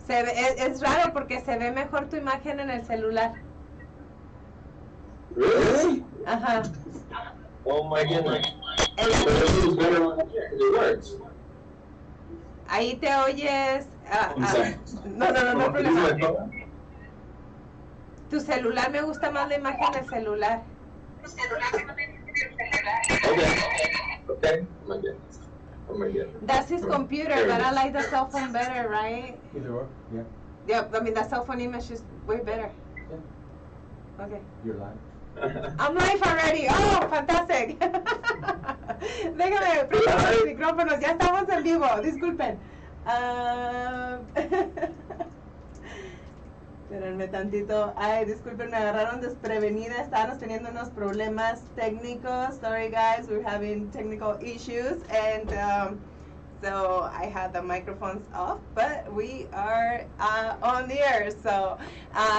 Es raro porque se ve mejor tu imagen en el celular. Really? Ajá. Oh my goodness. It works. Ahí te oyes. I'm sorry. No problema. Tu celular, me gusta más la imagen del celular. Okay. Oh my goodness. That's his computer, but I like the cell phone better, right? Either or, yeah. Yeah, I mean, the cell phone image is way better. Yeah. Okay. You're live. I'm live already. Oh, fantastic. Déjame prender los micrófonos. Ya estamos en vivo. Disculpen. Espérenme tantito. Ay, disculpen, me agarraron desprevenida. Estábamos teniendo unos problemas técnicos. Sorry, guys. We're having technical issues. And so I had the microphones off, but we are on the air. So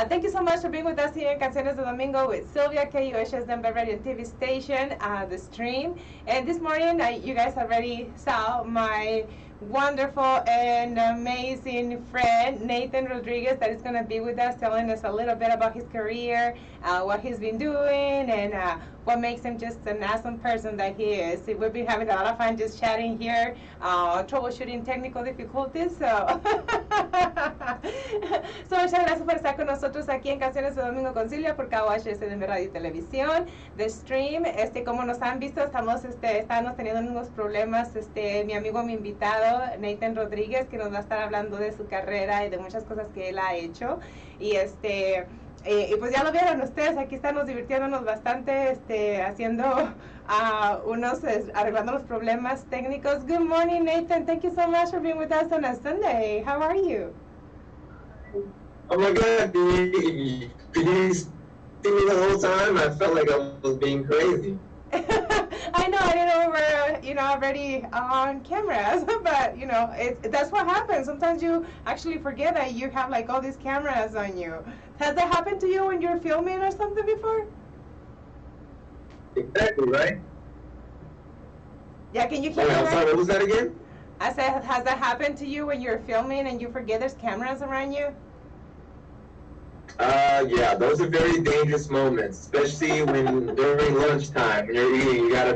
thank you so much for being with us here in Canciones de Domingo with Sylvia, KUHS Denver Radio and TV station, the stream. And this morning, you guys already saw my wonderful and amazing friend, Nathan Rodriguez, that is going to be with us, telling us a little bit about his career, what he's been doing, and what makes him just an awesome person that he is. We've been having a lot of fun just chatting here, troubleshooting technical difficulties. So, so muchas gracias por estar con nosotros aquí en Canciones de Domingo con Silvia por KUHS de Radio y Televisión, The Stream. Como nos han visto, estábamos teniendo unos problemas. Mi amigo, mi invitado, Nathan Rodríguez, que nos va a estar hablando de su carrera y de muchas cosas que él ha hecho. Y y pues ya lo vieron ustedes, aquí estamos divirtiéndonos bastante, haciendo arreglando los problemas técnicos. Good morning, Nathan. Thank you so much for being with us on a Sunday. How are you? Oh my God, did you see me the whole time? I felt like I was being crazy. I know, I didn't know we were, already on cameras, but, that's what happens. Sometimes you actually forget that you have, like, all these cameras on you. Has that happened to you when you're filming or something before? Exactly, right? Yeah, can you hear me? I'm sorry, what was that again? I said, has that happened to you when you're filming and you forget there's cameras around you? Yeah, those are very dangerous moments, especially when during lunchtime, when you're eating, you gotta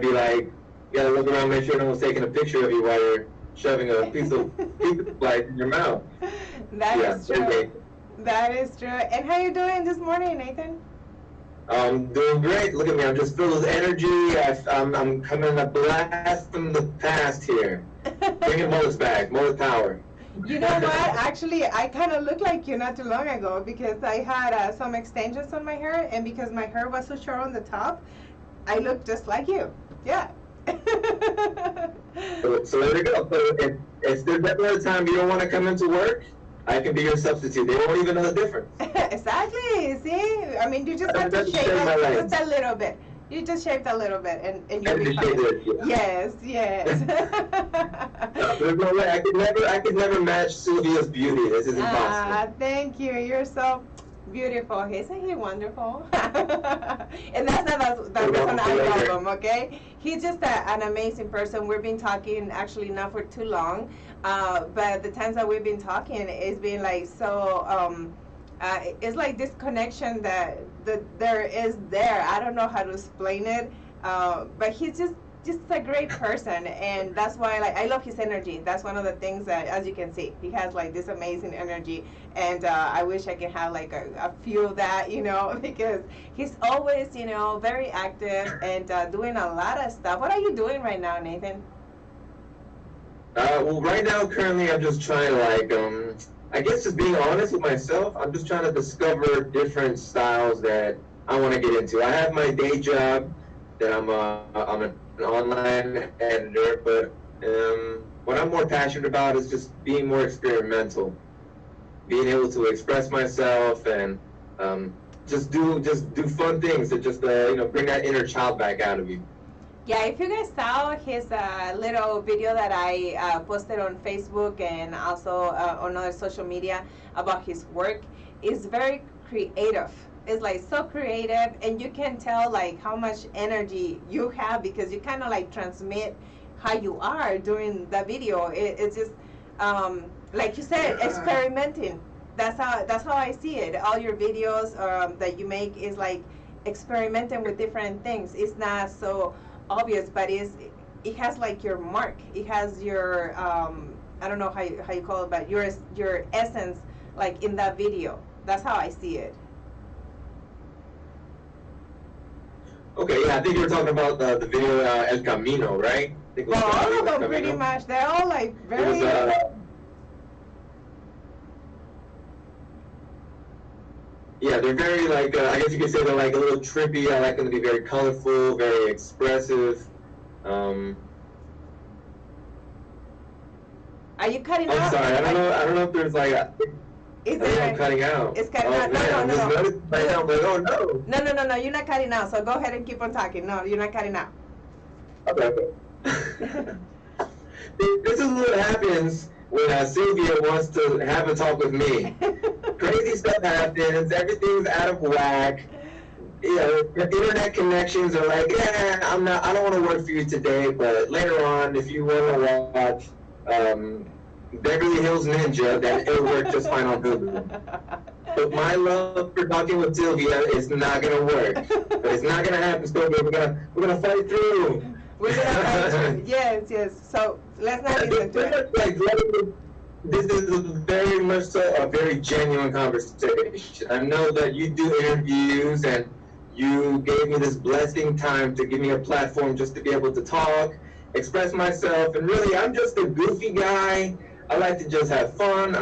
look around, make sure no one's taking a picture of you while you're shoving a piece of light in your mouth. That is true. That is true. And how you doing this morning, Nathan? I'm doing great. Look at me, I'm just filled with energy. I'm coming a blast from the past here. Bringing Mullis back, Mullis power. You know what? Actually, I kind of looked like you not too long ago because I had some extensions on my hair, and because my hair was so short on the top, I looked just like you. Yeah. So there we go. So if there's ever a time you don't want to come into work, I can be your substitute. They won't even know the difference. Exactly. See? I mean, you just have to shave just a little bit. You just shaved a little bit, and you'll be fine. Yes. No, there's no way. I could never match Sylvia's beauty. This is impossible. Thank you. You're so beautiful. Isn't he wonderful? And that's not the reason I love him, okay? He's just an amazing person. We've been talking actually not for too long, but the times that we've been talking, it's been like so. It's like this connection that there is there. I don't know how to explain it, but he's just a great person, and that's why I love his energy. That's one of the things that, as you can see, he has like this amazing energy, and I wish I could have like a few of that, because he's always, very active and doing a lot of stuff. What are you doing right now, Nathan? Well, right now, currently, I'm just trying to I guess just being honest with myself, I'm just trying to discover different styles that I want to get into. I have my day job that I'm an online editor, but what I'm more passionate about is just being more experimental, being able to express myself and just do fun things to just bring that inner child back out of you. Yeah, if you guys saw his little video that I posted on Facebook and also on other social media about his work, it's very creative. is like so creative, and you can tell like how much energy you have because you kind of like transmit how you are during the video. It's just like you said, experimenting. That's how I see it. All your videos that you make is like experimenting with different things. It's not so obvious, but it has like your mark. It has your I don't know how you call it, but your essence like in that video. That's how I see it. Okay, yeah, I think you were talking about the video El Camino, right? I think it was Well, all El of them Camino. pretty much. They're all like It very. was, yeah, they're very like I guess you could say they're like a little trippy. I like them to be very colorful, very expressive. Are you cutting I'm out? sorry, I don't know if there's like Is I think I'm there? cutting out. It's cutting Oh, out. No, man, no, I'm no, just no. noticing right now, I'm like, oh no. No. You're not cutting out. So go ahead and keep on talking. No, you're not cutting out. Okay. This is what happens when Sylvia wants to have a talk with me. Crazy stuff happens. Everything's out of whack. You know, the internet connections are like, yeah, I don't want to work for you today, but later on, if you want to watch Beverly Hills Ninja, then it'll work just fine on Hulu. But my love for talking with Sylvia is not gonna work. But it's not gonna happen, Sylvia. We're gonna fight through. We're gonna fight through. Yes. So let's not listen to it. This is very much so a very genuine conversation. I know that you do interviews, and you gave me this blessing time to give me a platform just to be able to talk, express myself, and really, I'm just a goofy guy. I like to just have fun.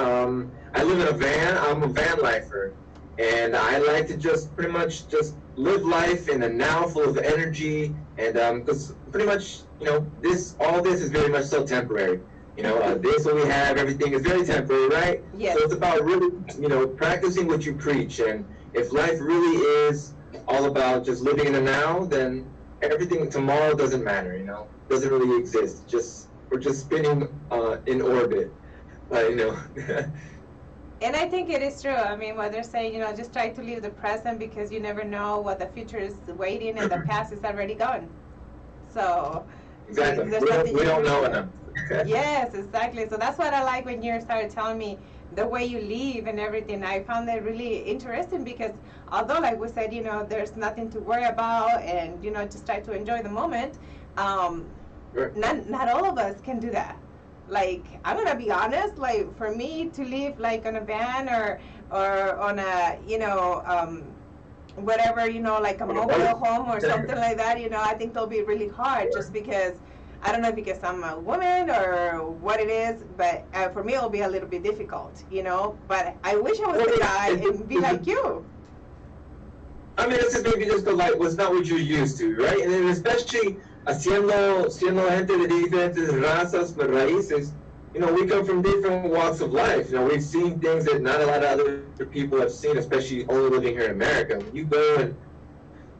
I live in a van. I'm a van lifer, and I like to just pretty much just live life in a now full of energy, and because pretty much, you know, all this is very much so temporary. You know, this what we have, everything is very temporary, right? Yes. So it's about really, you know, practicing what you preach, and if life really is all about just living in the now, then everything tomorrow doesn't matter. You know, doesn't really exist. We're just spinning in orbit, you know. And I think it is true. I mean, what they're saying, you know, just try to live the present because you never know what the future is waiting, and the past is already gone. So Exactly. there's We nothing you don't can know do. enough. Yes, exactly. So that's what I like when you started telling me the way you live and everything. I found that really interesting because although, like we said, you know, there's nothing to worry about, and you know, just try to enjoy the moment. Sure. Not all of us can do that. Like, I'm gonna be honest. Like, for me to live like on a van or on a, you know, whatever, you know, like a mobile home or something like that, you know, I think it'll be really hard just because, I don't know if because I'm a woman or what it is, but for me it'll be a little bit difficult, you know, but I wish I was a guy and be like you. I mean, it's just maybe just the like was not what you're used to, right? And then especially siendo gente de diferentes razas, raíces, you know, we come from different walks of life. You know, we've seen things that not a lot of other people have seen, especially only living here in America. When you go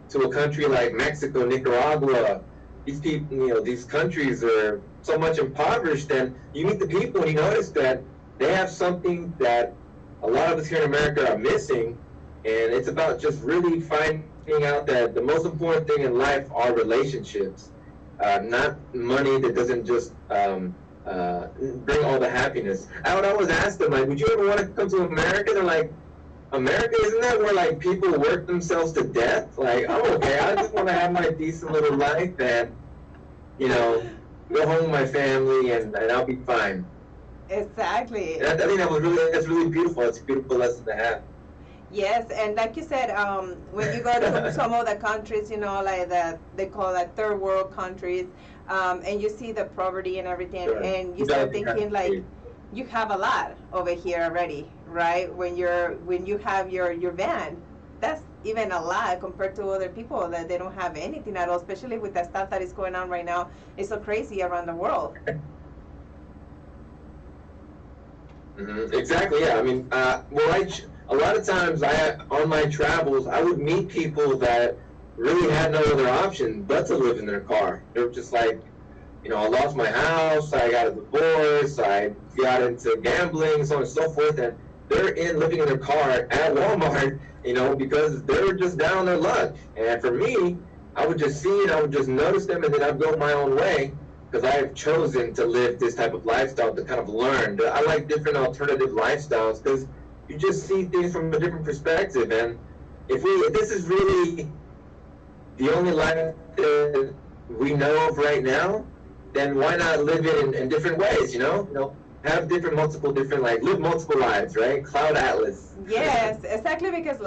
to a country like Mexico, Nicaragua, these people, you know, these countries are so much impoverished, and you meet the people and you notice that they have something that a lot of us here in America are missing, and it's about just really finding out that the most important thing in life are relationships, not money that doesn't just bring all the happiness. I would always ask them, like, would you ever want to come to America? They're like, America, isn't that where like people work themselves to death? Like, oh, okay, I just want to have my decent little life and, you know, go home with my family and I'll be fine. Exactly. And I think that's really beautiful. It's a beautiful lesson to have. Yes, and like you said, when you go to some of the countries, you know, like they call like third world countries, and you see the poverty and everything, Sure. and you start thinking like, you have a lot over here already, right? When you have your van, that's even a lot compared to other people that they don't have anything at all, especially with the stuff that is going on right now. It's so crazy around the world. Mm-hmm. Exactly. Yeah. I mean, a lot of times on my travels, I would meet people that really had no other option but to live in their car. They were just like, you know, I lost my house, I got a divorce, I got into gambling, so on and so forth, and they're living in their car at Walmart, because they're just down on their luck. And for me, I would just see it, I would just notice them, and then I'd go my own way because I have chosen to live this type of lifestyle to kind of learn. I like different alternative lifestyles because you just see things from a different perspective. And if this is really the only life that we know of right now, then why not live it in different ways, have live multiple lives, right? Cloud Atlas. Yes, exactly, because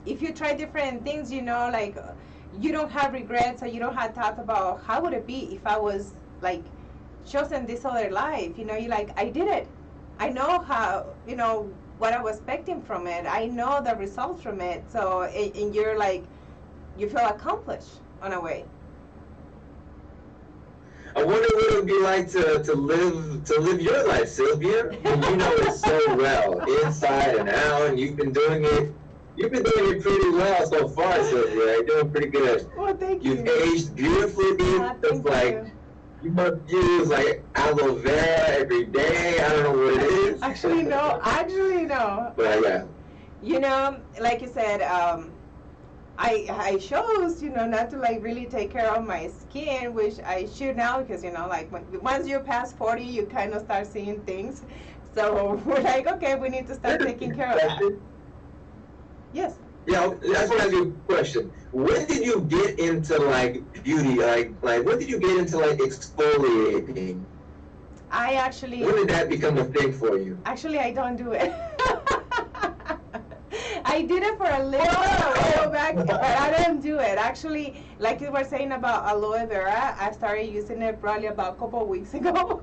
if you try different things, like you don't have regrets, or you don't have thoughts about how would it be if I was like chosen this other life. You're like, I did it. I know how, what I was expecting from it. I know the results from it. So, and you're like, you feel accomplished in a way. I wonder what it would be like to live your life, Sylvia. And you know it so well, inside and out, and you've been doing it pretty well so far, Sylvia. You're doing pretty good. Well, thank you. You've aged beautifully. It's like you must use like aloe vera every day. I don't know what it is. Actually, no. But yeah. Like you said, I chose, not to like really take care of my skin, which I should now, because like once you pass 40, you kind of start seeing things. So we're like, okay, we need to start taking care of that. Yes. Yeah, that's what I ask you a question. When did you get into like beauty? Like when did you get into like exfoliating? When did that become a thing for you? Actually, I don't do it. I did it for a little while back, but I don't do it. Actually, like you were saying about aloe vera, I started using it probably about a couple of weeks ago.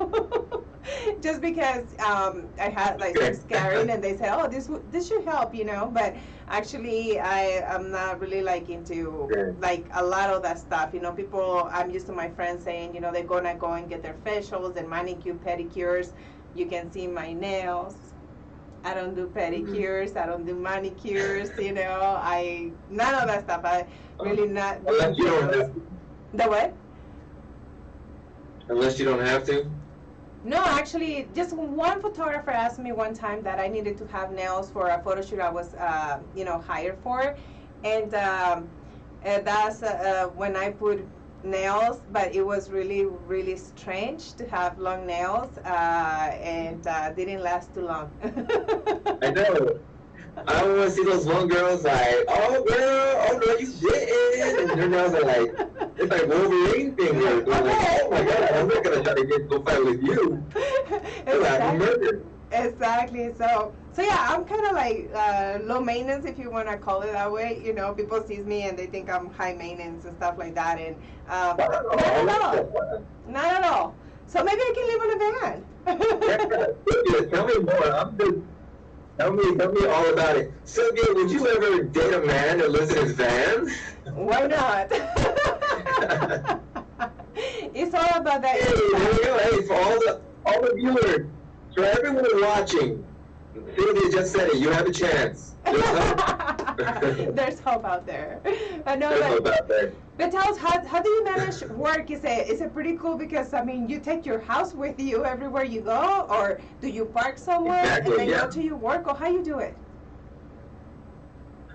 Just because I had like some scarring, and they said, oh, this should help, But actually, I'm not really like into like a lot of that stuff. People, I'm used to my friends saying, they're gonna go and get their facials and manicure, pedicures. You can see my nails. I don't do pedicures. I don't do manicures. None of that stuff. I really not. Unless you don't have to. The what? Unless you don't have to. No, actually, just one photographer asked me one time that I needed to have nails for a photo shoot I was, hired for, and that's when I put nails, but it was really, really strange to have long nails, and didn't last too long. I know. I don't want to see those long girls like, oh girl, oh no, you didn't. And their nails are like, it's like Wolverine fingers. They're like, oh my god, I'm not gonna try to go fight with you. Exactly. So yeah, I'm kind of like low maintenance, if you want to call it that way. People see me and they think I'm high maintenance and stuff like that, and not at all. So maybe I can live in a van. Tell me more. Tell me all about it. Sylvia, would you ever date a man that lives in his van? Why not? It's all about that. Hey, for all the viewers, for everyone watching, Sylvia just said it. You have a chance. There's hope. There's hope out there. I know. There's hope out there. But tell us, how do you manage work? Is it pretty cool? Because you take your house with you everywhere you go, or do you park somewhere and then go to your work, or how you do it?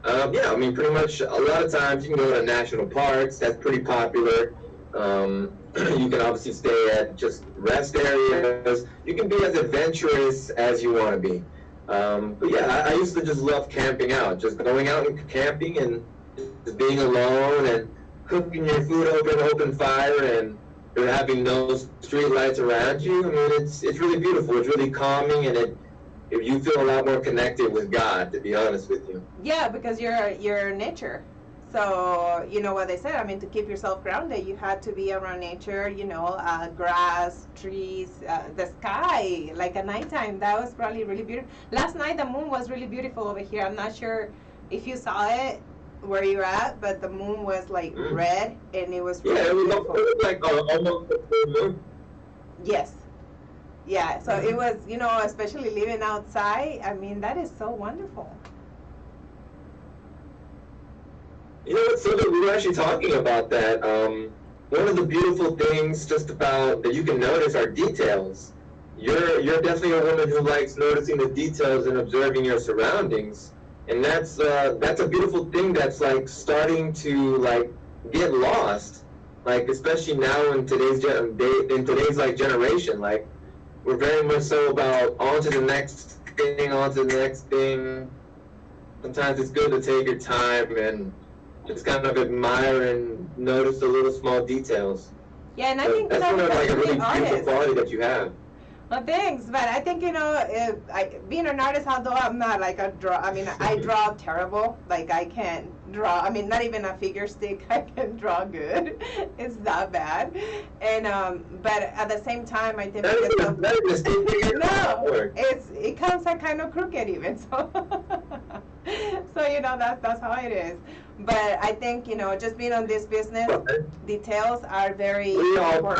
Pretty much a lot of times you can go to national parks. That's pretty popular. You can obviously stay at just rest areas. You can be as adventurous as you want to be. I used to just love camping out, just going out and camping and just being alone and cooking your food over an open fire, and you're having no street lights around you. It's really beautiful. It's really calming, and you feel a lot more connected with God, to be honest with you. Yeah, because you're nature. So, what they said, to keep yourself grounded, you had to be around nature, grass, trees, the sky, like at nighttime. That was probably really beautiful. Last night, the moon was really beautiful over here. I'm not sure if you saw it where you're at, but the moon was like red, and it was really beautiful. It was like almost a full moon. Yes. Yeah, so it was, especially living outside, that is so wonderful. You know what, Sylvia, we were actually talking about that. One of the beautiful things just about that you can notice are details. You're definitely a woman who likes noticing the details and observing your surroundings. and that's a beautiful thing that's like starting to like get lost, like especially now in today's like generation, like we're very much so about on to the next thing, on to the next thing. Sometimes it's good to take your time and just kind of admire and notice the little small details. Yeah, and I think that's one of like a really beautiful artist. quality that you have. Well, thanks, but I think, you know, being an artist, although I'm not like a I draw terrible. Like, I can't draw, not even a figure stick, I can draw good. It's that bad. And, but at the same time, I think it comes out kind of crooked even, so. So, you know, that's how it is. But I think, you know, just being on this business, details are very important.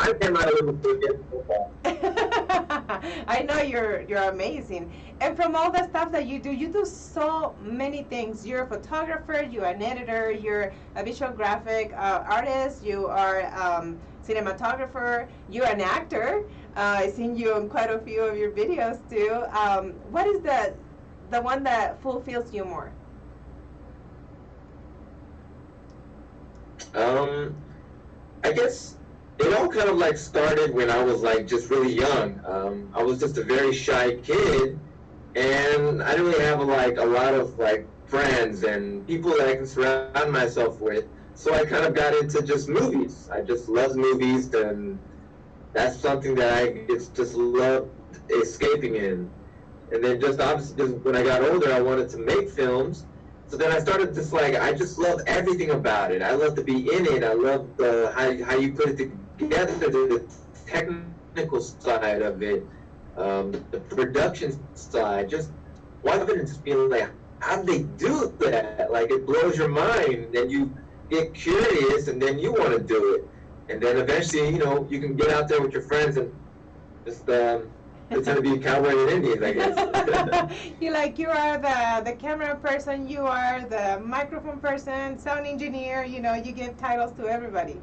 I know you're amazing. And from all the stuff that you do so many things. You're a photographer, you're an editor, you're a visual graphic artist, you are cinematographer, you're an actor. I've seen you in quite a few of your videos too. What is the one that fulfills you more? I guess it all kind of like started when I was like just really young. I was just a very shy kid, and I didn't really have like a lot of like friends and people that I can surround myself with. So I kind of got into just movies. I just love movies, and that's something that I just loved escaping in. And then just obviously when I got older, I wanted to make films. So then I started just like, I just loved everything about it. I love to be in it. I love how you put it together, the technical side of it, the production side. Just watching it and just being like, how do they do that? Like, it blows your mind. Then you get curious, and then you want to do it. And then eventually, you know, you can get out there with your friends and just pretend to be a cowboy and Indians, I guess. You are the camera person, you are the microphone person, sound engineer, you know, you give titles to everybody.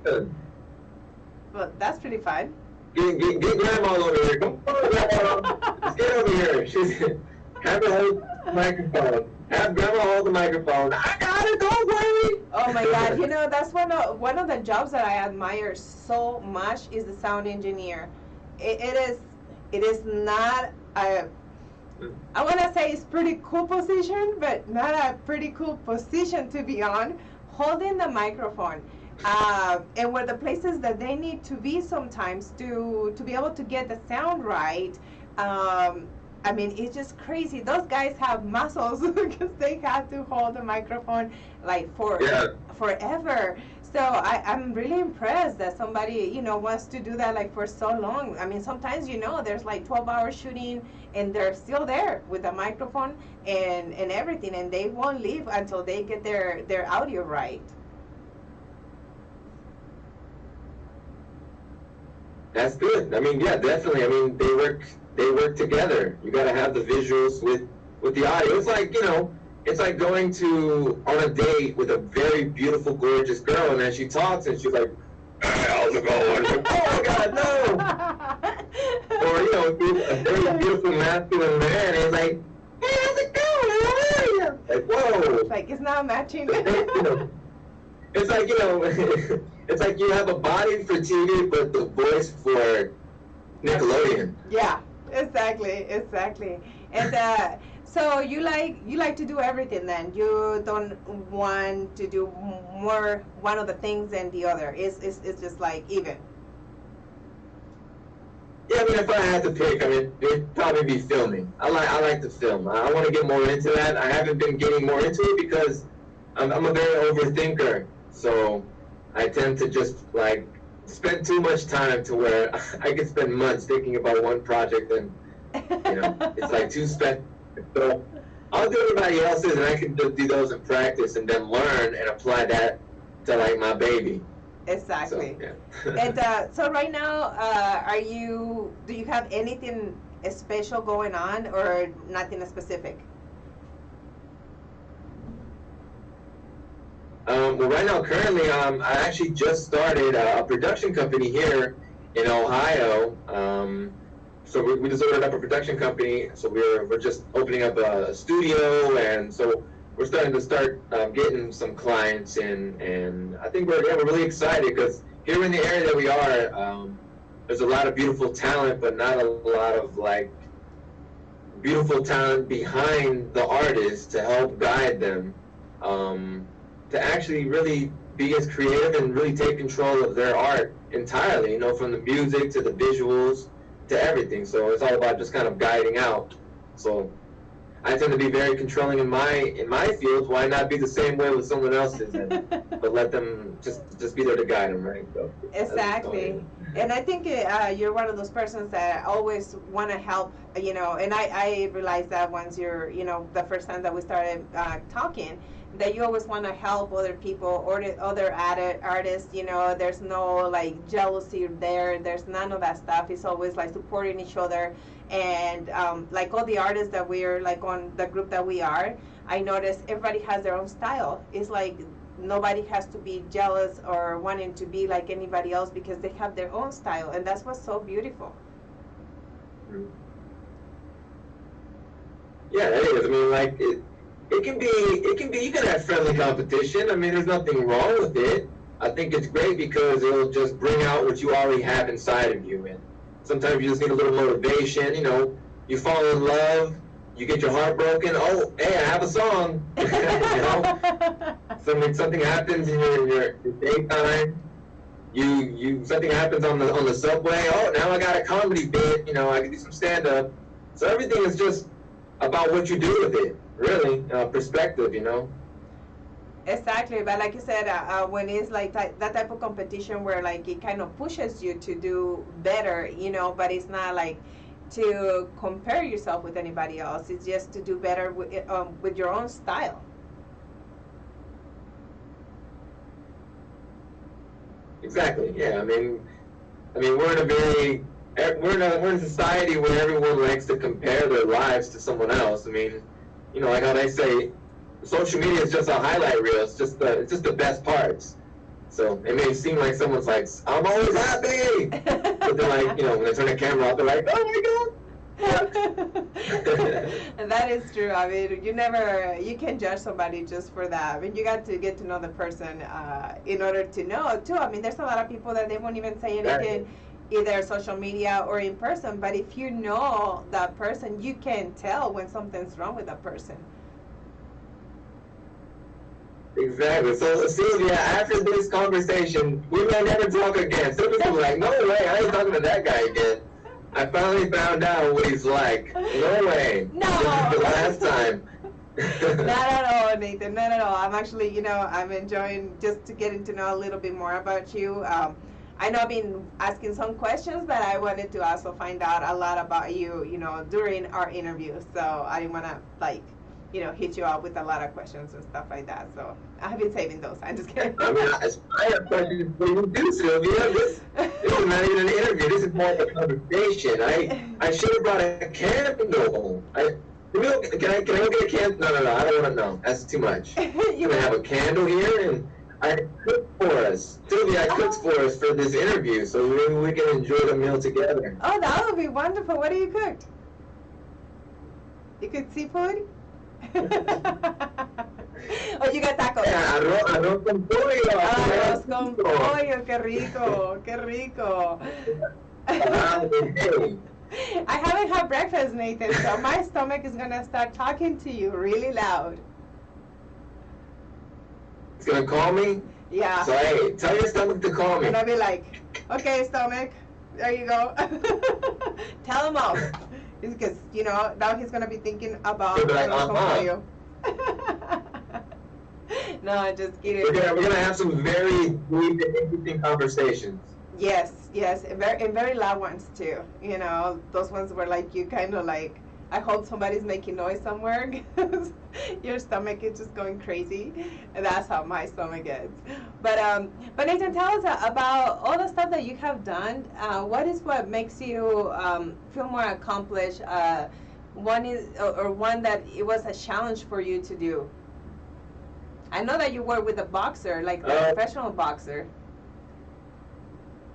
Well, that's pretty fun. Get Grandma over here. Come on, Grandma. Just get over here. Have her hold the microphone. Have Grandma hold the microphone. I got it, don't worry. Oh my God, you know, that's one of the jobs that I admire so much is the sound engineer. It is not I want to say it's pretty cool position, but not a pretty cool position to be on, holding the microphone. And where the places that they need to be sometimes to be able to get the sound right. It's just crazy. Those guys have muscles because they have to hold the microphone like forever. So I'm really impressed that somebody, you know, wants to do that like for so long. I mean, sometimes, you know, there's like 12-hour shooting and they're still there with the microphone and everything, and they won't leave until they get their audio right. That's good. I mean, yeah, definitely. I mean, they work together. You got to have the visuals with the audio. It's like, you know, it's like going on a date with a very beautiful, gorgeous girl, and then she talks, and she's like, "Hey, how's it going?" Like, oh, God, no. Or, you know, a very beautiful, masculine man, and he's like, "Hey, how's it going? How are you?" Like, whoa. It's like, it's not matching. You know, it's like, you know, it's like you have a body for TV, but the voice for Nickelodeon. Yeah, exactly. And so you like to do everything then. You don't want to do more one of the things than the other. It's just like even. Yeah, I mean, if I had to pick, I mean, it'd probably be filming. I like to film. I want to get more into that. I haven't been getting more into it because I'm a very overthinker. So I tend to just like spend too much time to where I can spend months thinking about one project, and you know, it's like too special. So I'll do everybody else's, and I can just do those in practice and then learn and apply that to like my baby. Exactly. So, yeah. And so right now, do you have anything special going on or nothing specific? Well, right now, currently, I actually just started a production company here in Ohio. So we just opened up a production company. So we're just opening up a studio, and so we're starting to getting some clients in, and I think we're really excited because here in the area that we are, there's a lot of beautiful talent, but not a lot of like beautiful talent behind the artists to help guide them to actually really be as creative and really take control of their art entirely, you know, from the music to the visuals to everything. So it's all about just kind of guiding out. So I tend to be very controlling in my field. Why not be the same way with someone else's, but let them just be there to guide them, right? So exactly. And I think you're one of those persons that always want to help, you know, and I realized that once you're, you know, the first time that we started talking, that you always want to help other people or the other artists, you know, there's no like jealousy there, there's none of that stuff. It's always like supporting each other. And like all the artists that we're like on the group that we are, I noticed everybody has their own style. It's like nobody has to be jealous or wanting to be like anybody else because they have their own style, and that's what's so beautiful. Yeah, it is. I mean, like it can be. You can have friendly competition. I mean, there's nothing wrong with it. I think it's great because it'll just bring out what you already have inside of you, and sometimes you just need a little motivation. You know, you fall in love, you get your heart broken. Oh, hey, I have a song. You know, something happens in your daytime. Something happens on the subway. Oh, now I got a comedy bit. You know, I can do some stand up. So everything is just about what you do with it. Really, perspective. You know. Exactly, but like you said, when it's like that type of competition where like it kind of pushes you to do better, you know, but it's not like to compare yourself with anybody else. It's just to do better with your own style. Exactly. Yeah. I mean, we're in a society where everyone likes to compare their lives to someone else. I mean, you know, like how they say, social media is just a highlight reel. It's just the best parts. So it may seem like someone's like, I'm always happy, but they're like, you know, when they turn the camera off, they're like, oh my god. And that is true. I mean, you can't judge somebody just for that. I mean, you got to get to know the person in order to know too. I mean, there's a lot of people that they won't even say anything, either social media or in person. But if you know that person, you can tell when something's wrong with that person. Exactly. So Sylvia, after this conversation, we may never talk again. Sylvia's gonna be like, no way, I ain't talking to that guy again. I finally found out what he's like. No way. No. This is the last time. Not at all, Nathan. Not at all. I'm actually, you know, I'm enjoying just to getting to know a little bit more about you. I know I've been asking some questions, but I wanted to also find out a lot about you, you know, during our interview. So I didn't want to, like, you know, hit you up with a lot of questions and stuff like that. So I've been saving those. I'm just kidding. I mean, I have questions for you too, Sylvia. This is not even an interview. This is more of a conversation. I should have brought a candle. Can I go get a candle? No. I don't want to know. That's too much. You can have a candle here, and I cooked for us. Sylvia, I cooked for us for this interview, so maybe we can enjoy the meal together. Oh, that would be wonderful. What do you cooked? You cooked seafood? Oh, you got tacos. Yeah, arroz con pollo. Arroz con pollo, qué rico, qué rico. I haven't had breakfast, Nathan, so my stomach is going to start talking to you really loud. It's going to call me? Yeah. So, hey, tell your stomach to call me. And I'll be like, okay, stomach, there you go. Tell him off. Because, you know, now he's going to be thinking about like, No, I'm just kidding. We're gonna have some very deep and interesting conversations. Yes, and very loud ones too. You know, those ones where like you kind of like, I hope somebody's making noise somewhere because your stomach is just going crazy, and that's how my stomach gets. But Nathan, tell us about all the stuff that you have done. What makes you feel more accomplished? One that it was a challenge for you to do. I know that you work with a boxer, like a professional boxer.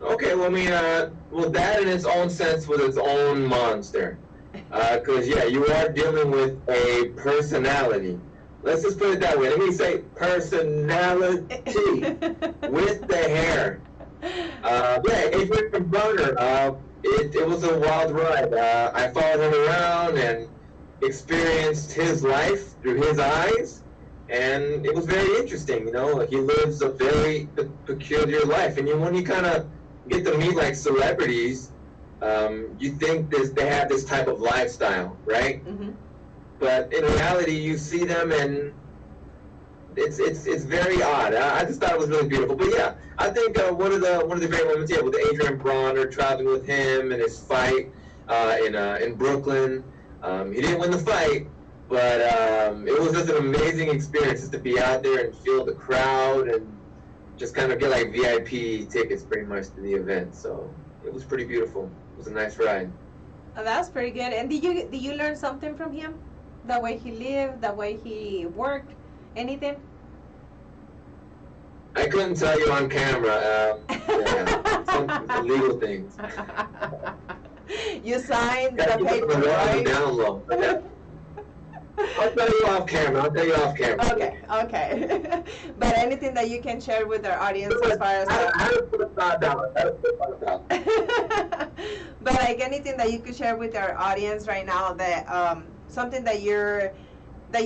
Okay, well, I mean, that in its own sense was its own monster. Because, yeah, you are dealing with a personality. let's just put it that way. Let me say personality with the hair. Yeah, Adrian Bronner. It was a wild ride. I followed him around and experienced his life through his eyes, and it was very interesting. You know, he lives a very peculiar life, and when you kind of get to meet like celebrities, you think they have this type of lifestyle, right? Mm-hmm. But in reality, you see them, and it's very odd. I just thought it was really beautiful. But yeah, I think one of the great moments, yeah, with Adrian Bronner, traveling with him and his fight in Brooklyn. He didn't win the fight, but it was just an amazing experience just to be out there and feel the crowd and just kind of get like VIP tickets pretty much to the event. So it was pretty beautiful. It was a nice ride. Oh, that's pretty good. And did you learn something from him? The way he lived, the way he worked, anything? I couldn't tell you on camera. Yeah, some legal things. You signed the paper, right? Down low. I'll tell you off camera. Okay. But anything that you can share with our audience as far as but like anything that you could share with our audience right now that something that you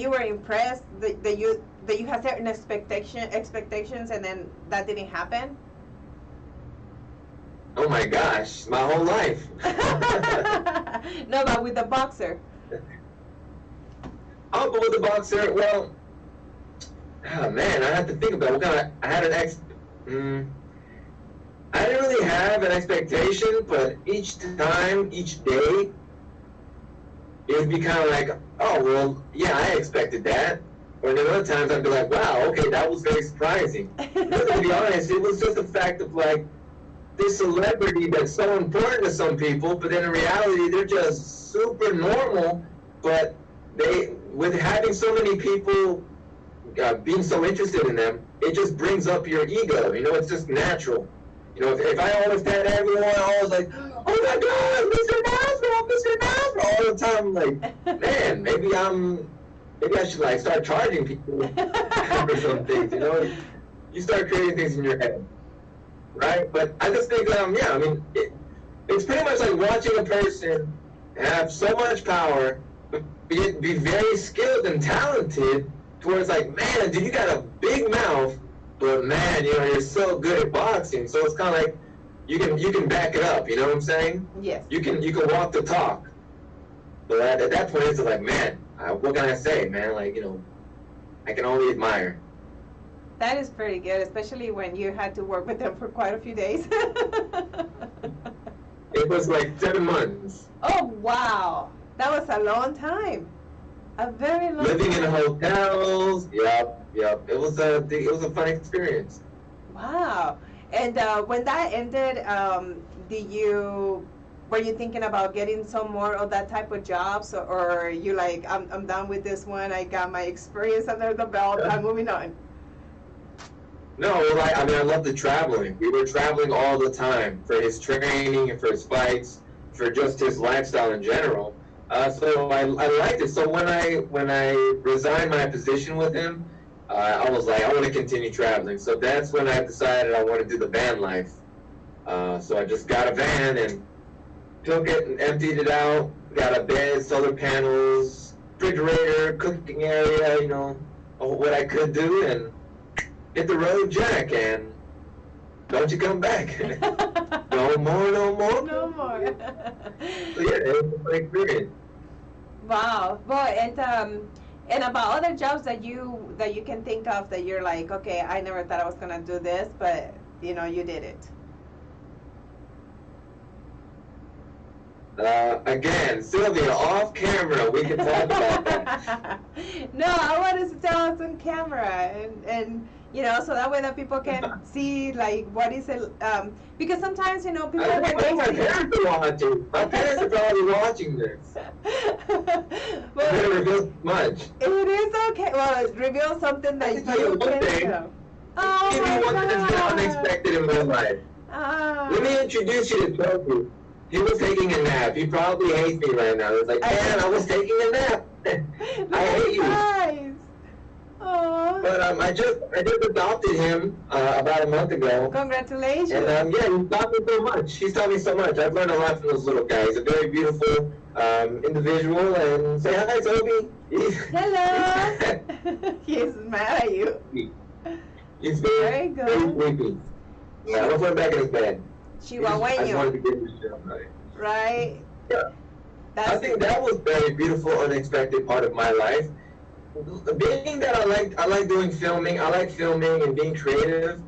were impressed that you had certain expectations and then that didn't happen. Oh my gosh, my whole life. No, but with the boxer. Oh, but with the boxer, well, oh man, I have to think about it. I didn't really have an expectation, but each day, it would be kind of like, oh, well, yeah, I expected that. Or then other times I'd be like, wow, okay, that was very surprising. But to be honest, it was just a fact of like, this celebrity that's so important to some people, but then in reality, they're just super normal, but with having so many people being so interested in them, it just brings up your ego. You know, it's just natural. You know, if I always had everyone always like, oh my God, Mr. Nasro, all the time, I'm like, man, maybe I should like start charging people for some things. You know, you start creating things in your head, right? But I just think, yeah, I mean, it's pretty much like watching a person have so much power, be very skilled and talented, towards like, man, dude, you got a big mouth, but man, you know, you're so good at boxing. So it's kind of like you can back it up. You know what I'm saying? Yes. You can walk the talk. But at that point, it's like, man, what can I say, man? Like, you know, I can only admire. That is pretty good, especially when you had to work with them for quite a few days. It was like 7 months. Oh wow, that was a long time. A very long Living time. in hotels. Yep. It was a fun experience. Wow. And when that ended, were you thinking about getting some more of that type of jobs, or you like, I'm done with this one, I got my experience under the belt, I'm moving on? No, I mean, I love the traveling. We were traveling all the time for his training and for his fights, for just his lifestyle in general. So I liked it. So when I resigned my position with him, I was like, I want to continue traveling. So that's when I decided I want to do the van life. So I just got a van and took it and emptied it out. Got a bed, solar panels, refrigerator, cooking area, you know, what I could do, and hit the road, Jack, and don't you come back. No more. No more. So yeah, it was a fun experience. Wow. Well, and about other jobs that you can think of that you're like, okay, I never thought I was gonna do this, but you know, you did it. Again, Sylvia, off camera, we can talk about that. No, I wanted to tell us on camera, and you know, so that way that people can see like what is it. Because sometimes, you know, people my parents are watching. My parents are probably watching this. Well, I didn't reveal much. It is okay. Well, reveal something that you can know. Oh Give me one that's been unexpected in my life. Let me introduce you to Tofu. He was taking a nap. He probably hates me right now. He's like, man, I was taking a nap. I hate you. Nice. But I just adopted him about a month ago. Congratulations. And yeah, he's taught me so much. He's taught me so much. I've learned a lot from those little guys. He's a very beautiful individual. And say hi, Toby. Hello. He's mad at you. He's very good. Very sleepy. Yeah, I'm gonna put him back in his bed. I just wanted Chihuahueño. to get his shit right. Right. Yeah. That's I think that was a very beautiful, unexpected part of my life. Being that I like doing filming, I like filming and being creative.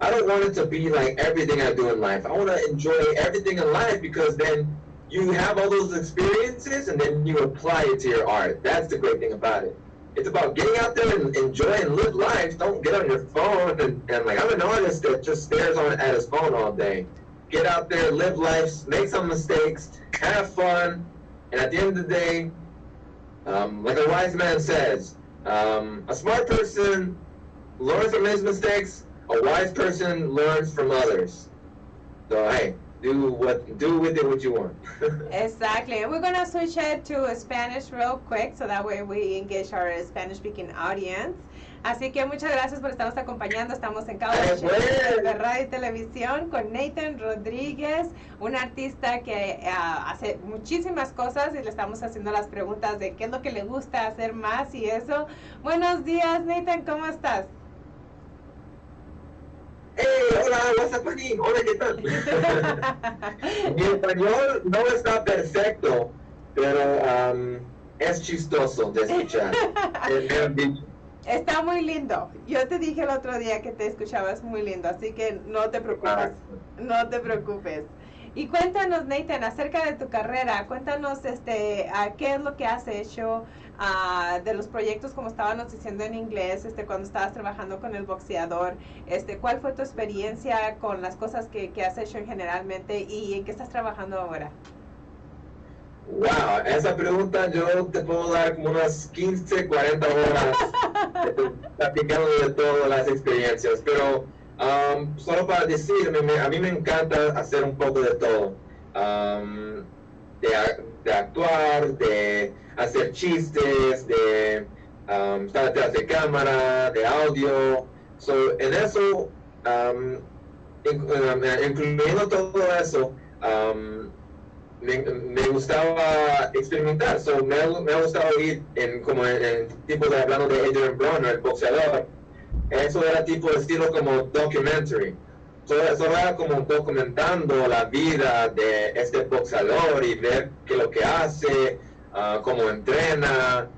I don't want it to be like everything I do in life. I want to enjoy everything in life because then you have all those experiences and then you apply it to your art. That's the great thing about it. It's about getting out there and enjoy and live life. Don't get on your phone and like, I'm an artist that just stares at his phone all day. Get out there, live life, make some mistakes, have fun, and at the end of the day, like a wise man says, a smart person learns from his mistakes, a wise person learns from others. So hey, do with it what you want. Exactly. We're gonna switch it to Spanish real quick so that way we engage our Spanish speaking audience. Así que muchas gracias por estarnos acompañando. Estamos en Cabo de Radio y Televisión con Nathan Rodríguez, un artista que hace muchísimas cosas y le estamos haciendo las preguntas de qué es lo que le gusta hacer más y eso. Buenos días, Nathan, ¿cómo estás? Hey, hola, what's up, Pani? Hola, ¿qué tal? Mi español no está perfecto, pero es chistoso de escuchar. Está muy lindo. Yo te dije el otro día que te escuchabas muy lindo, así que no te preocupes. No te preocupes. Y cuéntanos, Nathan, acerca de tu carrera. Cuéntanos qué es lo que has hecho, de los proyectos, como estábamos diciendo en inglés, cuando estabas trabajando con el boxeador. ¿Cuál fue tu experiencia con las cosas que has hecho generalmente y en qué estás trabajando ahora? Wow, esa pregunta yo te puedo dar como unas 15, 40 horas platicando de todas las experiencias, pero solo para decirme, a mí me encanta hacer un poco de todo, de actuar, de hacer chistes, de estar detrás de cámara, de audio, en eso, incluyendo todo eso, me gustaba experimentar, me ha gustado ir en tipo de hablando de Adrian Broner, el boxeador. Eso era tipo de estilo como documentary. Eso era como documentando la vida de este boxeador y ver qué es lo que hace, cómo entrena,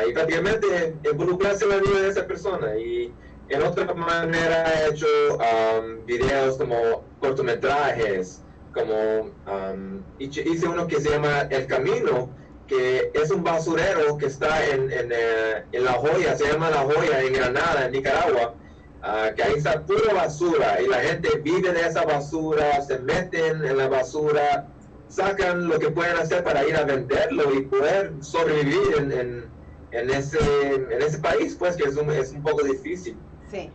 y prácticamente involucrarse en la vida de esa persona. Y en otra manera he hecho videos como cortometrajes, como hice uno que se llama El Camino, que es un basurero que está en La Joya, se llama La Joya, en Granada, en Nicaragua, que ahí está pura basura y la gente vive de esa basura, se meten en la basura, sacan lo que pueden hacer para ir a venderlo y poder sobrevivir en ese país, pues que es un poco difícil. Sí.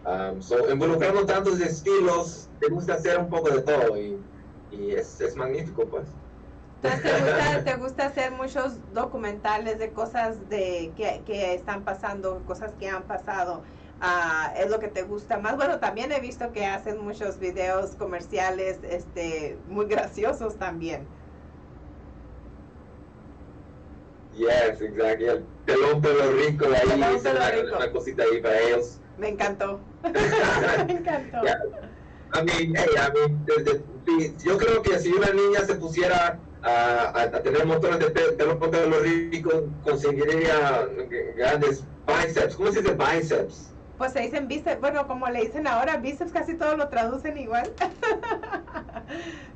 Involucrando tantos estilos, te gusta hacer un poco de todo y es magnífico, pues. Entonces, ¿te gusta hacer muchos documentales de cosas que están pasando, cosas que han pasado? ¿Es lo que te gusta más? Bueno, también he visto que hacen muchos videos comerciales muy graciosos también. Yes, exactly. El pelón pelo rico ahí, una cosita ahí para ellos. Me encantó. Me encantó. Yeah. Yo creo que si una niña se pusiera a tener montones de pelo rico, conseguiría grandes bíceps. ¿Cómo se dice bíceps? Pues se dicen bíceps, bueno, como le dicen ahora, bíceps casi todos lo traducen igual.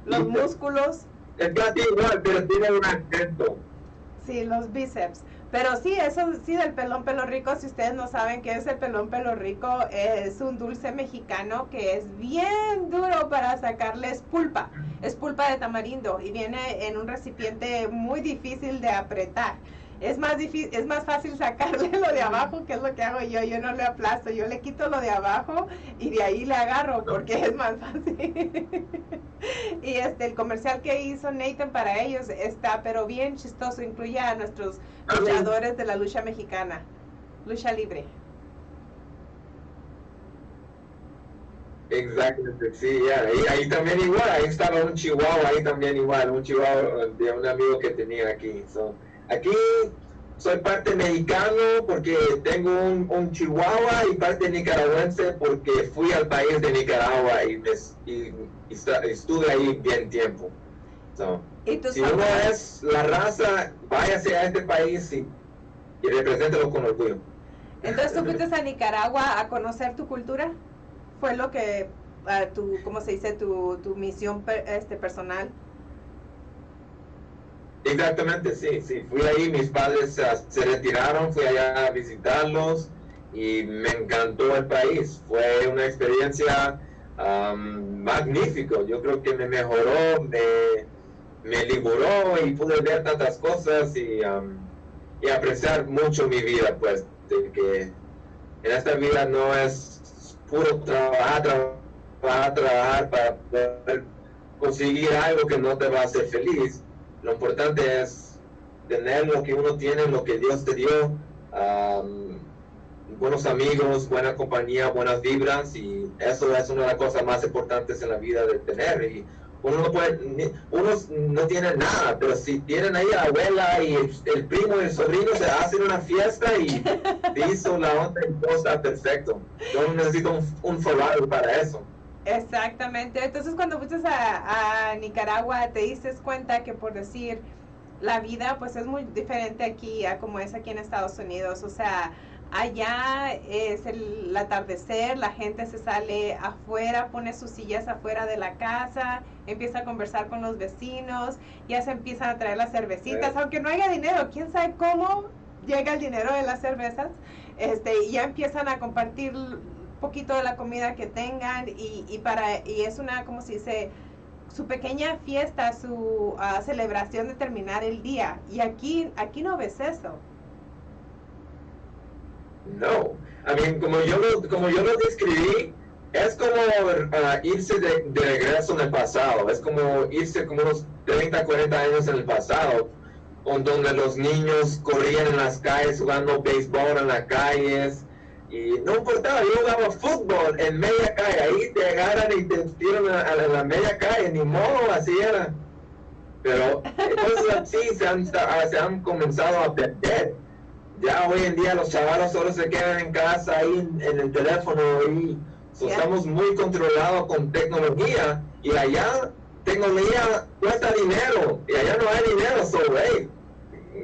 Los músculos. Es casi igual, pero tiene un acento. Sí, los bíceps. Pero sí, eso sí del pelón pelo rico, si ustedes no saben qué es el pelón pelo rico, es un dulce mexicano que es bien duro para sacarles pulpa. Es pulpa de tamarindo y viene en un recipiente muy difícil de apretar. Es más fácil sacarle lo de abajo, que es lo que hago yo. Yo no le aplasto, yo le quito lo de abajo y de ahí le agarro porque es más fácil. Y el comercial que hizo Nathan para ellos está pero bien chistoso, incluye a nuestros luchadores de la lucha mexicana, lucha libre. Exactamente, sí, ya. Y ahí también igual, ahí estaba un chihuahua, ahí también igual, un chihuahua de un amigo que tenía aquí. So, aquí soy parte mexicano porque tengo un chihuahua y parte nicaragüense porque fui al país de Nicaragua y estuve ahí bien tiempo. So, si uno es la raza, váyase a este país y represéntalo con orgullo. Entonces, ¿tú fuiste a Nicaragua a conocer tu cultura? ¿Fue lo que, cómo se dice, tu misión personal? Exactamente, sí, sí. Fui ahí, mis padres se retiraron, fui allá a visitarlos y me encantó el país. Fue una experiencia magnífica. Yo creo que me mejoró, me liberó y pude ver tantas cosas y apreciar mucho mi vida, pues, de que en esta vida no es puro trabajar para poder conseguir algo que no te va a hacer feliz. Lo importante es tener lo que uno tiene, lo que Dios te dio, buenos amigos, buena compañía, buenas vibras, y eso es una de las cosas más importantes en la vida de tener. Y uno no tiene nada, pero si tienen ahí a la abuela y el primo y el sobrino se hacen una fiesta y te hizo la onda y todo está perfecto. Yo no necesito un Ferrari para eso. Exactamente. Entonces, cuando fuiste a Nicaragua, te diste cuenta que, por decir, la vida pues es muy diferente aquí a como es aquí en Estados Unidos. O sea, allá es el atardecer, la gente se sale afuera, pone sus sillas afuera de la casa, empieza a conversar con los vecinos, ya se empiezan a traer las cervecitas, aunque no haya dinero, quién sabe cómo llega el dinero de las cervezas, y ya empiezan a compartir poquito de la comida que tengan y es una, como se dice, su pequeña fiesta, su celebración de terminar el día. Y aquí no ves eso. No, I mean, como yo lo describí, es como irse de regreso en el pasado, es como irse como unos 30, 40 años en el pasado, donde los niños corrían en las calles jugando béisbol en las calles, y no importaba, yo jugaba fútbol en media calle, ahí te agarran y te tiran a la media calle, ni modo, así era. Pero cosas así se han comenzado a perder. Ya hoy en día los chavalos solo se quedan en casa, ahí en el teléfono, y estamos muy controlados con tecnología, y allá tecnología cuesta dinero, y allá no hay dinero, hey,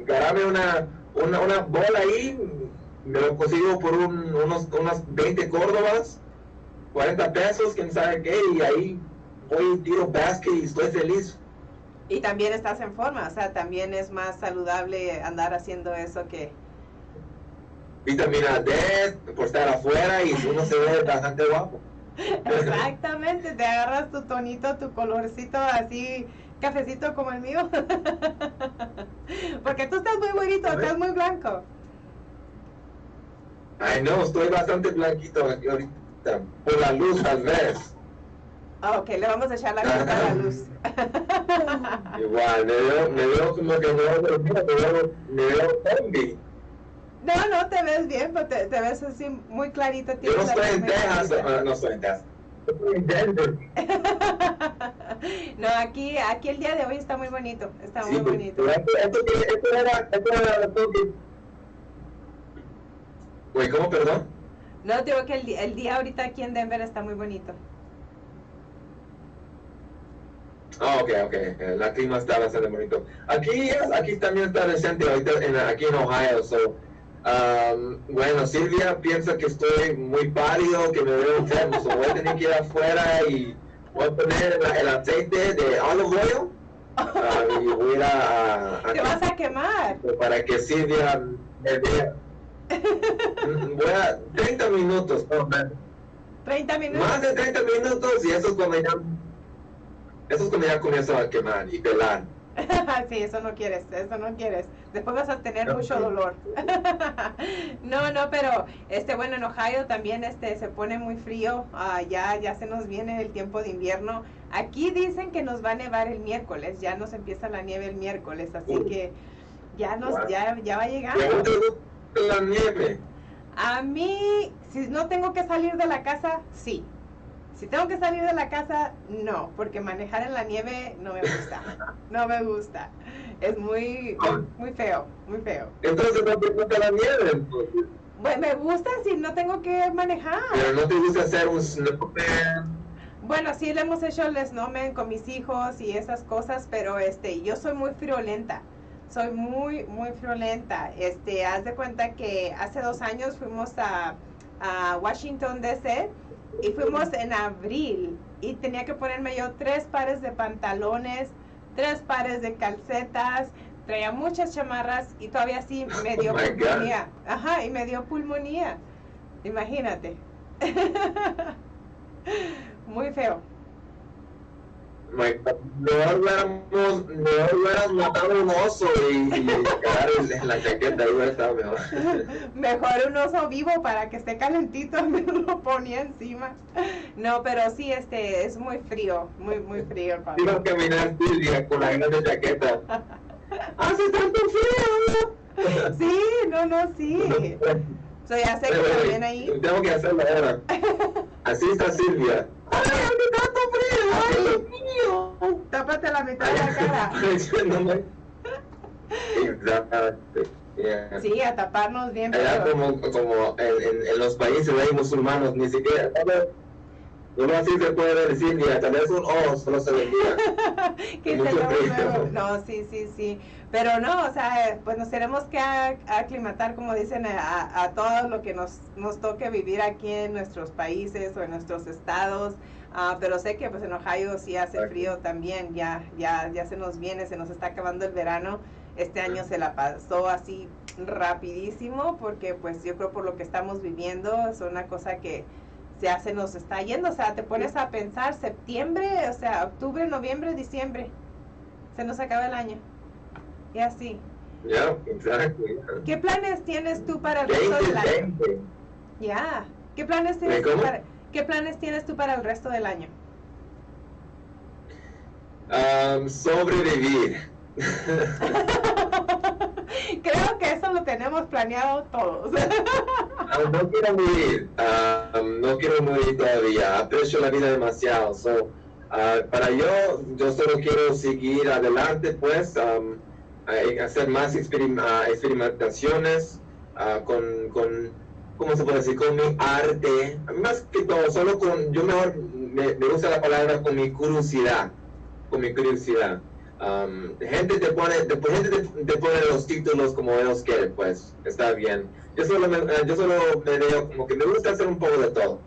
agarrame una bola ahí, me lo consigo por unas 20 córdobas, 40 pesos, quién sabe qué, y ahí voy, tiro basket y estoy feliz. Y también estás en forma, o sea, también es más saludable andar haciendo eso que... Vitamina D, por estar afuera, y uno se ve bastante guapo. Exactamente, te agarras tu tonito, tu colorcito así, cafecito como el mío. Porque tú estás muy bonito, estás muy blanco. Ay, no, estoy bastante blanquito aquí ahorita, por la luz tal vez. Ok, le vamos a echar la culpa a la luz. Igual, me veo como que me veo zombie. No, te ves bien, pero te ves así muy clarito. Yo no estoy en Texas, no estoy en Texas. Estoy en Denver. No, aquí el día de hoy está muy bonito, está muy bonito. Esto era Güey, ¿cómo, perdón? No, digo que el día ahorita aquí en Denver está muy bonito. Ok, la clima está bastante bonito. Aquí también está decente ahorita aquí en Ohio, bueno, Silvia piensa que estoy muy pálido, que me veo enfermo, voy a tener que ir afuera y voy a poner el aceite de olive oil y voy a ir a ¿Te vas a quemar? Para que Silvia me vea. Voy a 30 minutos, no, 30 minutos. más de 30 minutos, y eso es cuando ya comienza a quemar y pelar. Sí, eso no quieres. Después vas a tener mucho dolor. No, pero bueno, en Ohio también se pone muy frío. Ya se nos viene el tiempo de invierno. Aquí dicen que nos va a nevar el miércoles, ya nos empieza la nieve el miércoles, así que ya va llegando. ¿Te gusta la nieve? A mí, si no tengo que salir de la casa, sí. Si tengo que salir de la casa, no, porque manejar en la nieve no me gusta. No me gusta. Es muy feo, muy feo. Entonces no te gusta la nieve, entonces. Bueno, me gusta si no tengo que manejar. Pero no te gusta hacer un snowman. Bueno, sí le hemos hecho el snowman con mis hijos y esas cosas, pero yo soy muy friolenta. Soy muy friolenta. Haz de cuenta que hace 2 años fuimos a Washington DC y fuimos en abril y tenía que ponerme yo 3 pares de pantalones, 3 pares de calcetas, traía muchas chamarras y todavía sí me dio pulmonía. Ajá, y me dio pulmonía. Imagínate. Muy feo. Mejor hubieras matado un oso y cagar en la chaqueta, ahí hubiera estado mejor. Mejor un oso vivo para que esté calentito, me lo ponía encima. No, pero sí, es muy frío, muy frío. Iba a caminar Silvia con la grande chaqueta. ¡Hace tanto frío! Sí, sí. So, ya sé que también ahí. Tengo que hacerlo ahora. Así está Silvia. ¡Ay, hace tanto frío! ¡Ay, Dios mío! Tápate la mitad de la cara. Exactamente. Yeah. Sí, a taparnos bien. Allá Pero... como en los países ahí musulmanos, ni siquiera, solo así se puede decir, Silvia, tal vez un oso no se vendía. No, sí. Pero no, o sea, pues nos tenemos que aclimatar, como dicen, a todo lo que nos toque vivir aquí en nuestros países o en nuestros estados. Pero sé que pues en Ohio sí hace frío también, ya se nos viene, se nos está acabando el verano. Este año se la pasó así rapidísimo porque pues yo creo por lo que estamos viviendo es una cosa que ya se nos está yendo. O sea, te pones a pensar septiembre, o sea, octubre, noviembre, diciembre, se nos acaba el año y así. Ya, exacto. ¿Qué planes tienes tú para el resto del año? Ya, ¿qué planes tienes tú para el resto del año? Sobrevivir. Creo que eso lo tenemos planeado todos. No quiero morir todavía, aprecio la vida demasiado. Para yo solo quiero seguir adelante, pues, hacer más experimentaciones con, ¿cómo se puede decir? Con mi arte, más que todo, yo mejor me gusta la palabra con mi curiosidad. Gente te pone los títulos como ellos quieren, pues está bien. Yo solo me veo como que me gusta hacer un poco de todo.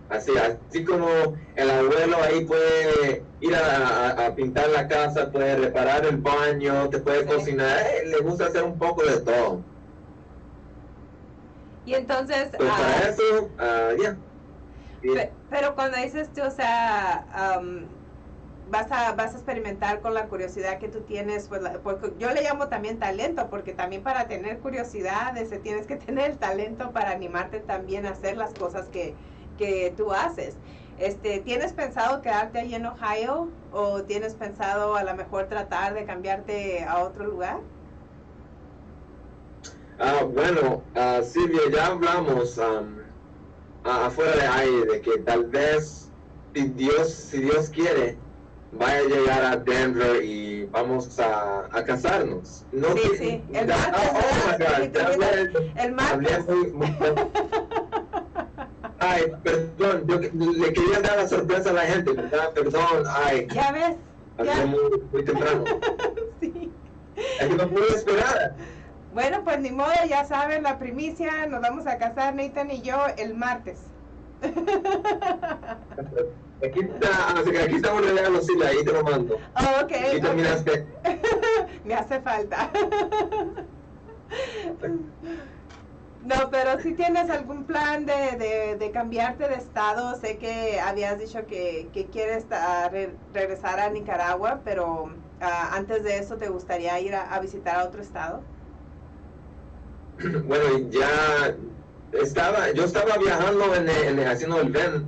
Así como el abuelo ahí puede ir a pintar la casa, puede reparar el baño, te puede cocinar, le gusta hacer un poco de todo. Y entonces... Pues para eso, ya. Pero cuando dices tú, o sea... vas a experimentar con la curiosidad que tú tienes, pues, porque yo le llamo también talento, porque también para tener curiosidad tienes que tener el talento para animarte también a hacer las cosas que tú haces. ¿Tienes pensado quedarte ahí en Ohio o tienes pensado a lo mejor tratar de cambiarte a otro lugar? Bueno, Silvia, ya hablamos afuera de aire de que tal vez si Dios quiere vaya a llegar a Denver y vamos a casarnos. No, sí, el martes. El martes. Ay, perdón, yo le quería dar la sorpresa a la gente, ¿verdad? Perdón, ay. Ya ves. Ya. Muy temprano. Sí. Es que no pude esperar. Bueno, pues ni modo, ya saben, la primicia, nos vamos a casar Nathan y yo el martes. Aquí está un regalo, sí, ahí te lo mando. Oh, ok. Y terminaste. Me hace falta. No, pero si tienes algún plan de cambiarte de estado, sé que habías dicho que quieres regresar a Nicaragua, pero antes de eso, ¿te gustaría ir a visitar a otro estado? Bueno, yo estaba viajando haciendo el van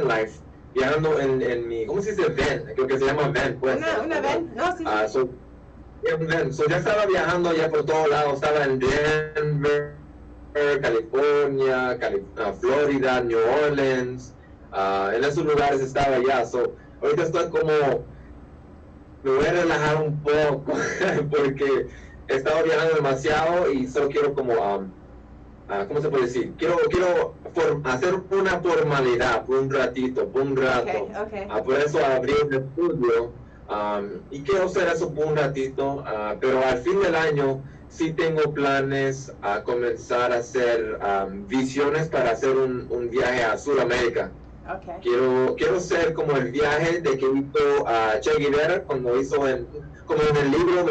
life, viajando en mi, ¿cómo se dice van? Creo que se llama van, pues. Una van, no, sí. Ya estaba viajando ya por todos lados, estaba en Denver, California, Florida, New Orleans, en esos lugares estaba ya. So, ahorita estoy como, me voy a relajar un poco porque he estado viajando demasiado y solo quiero como, ¿cómo se puede decir? Quiero hacer una formalidad por un ratito, por un rato. Okay. Por eso abrí el estudio y quiero hacer eso por un ratito, pero al fin del año sí tengo planes a comenzar a hacer visiones para hacer un viaje a Sudamérica. Okay. Quiero hacer como el viaje de que hizo Che Guevara cuando hizo como en el libro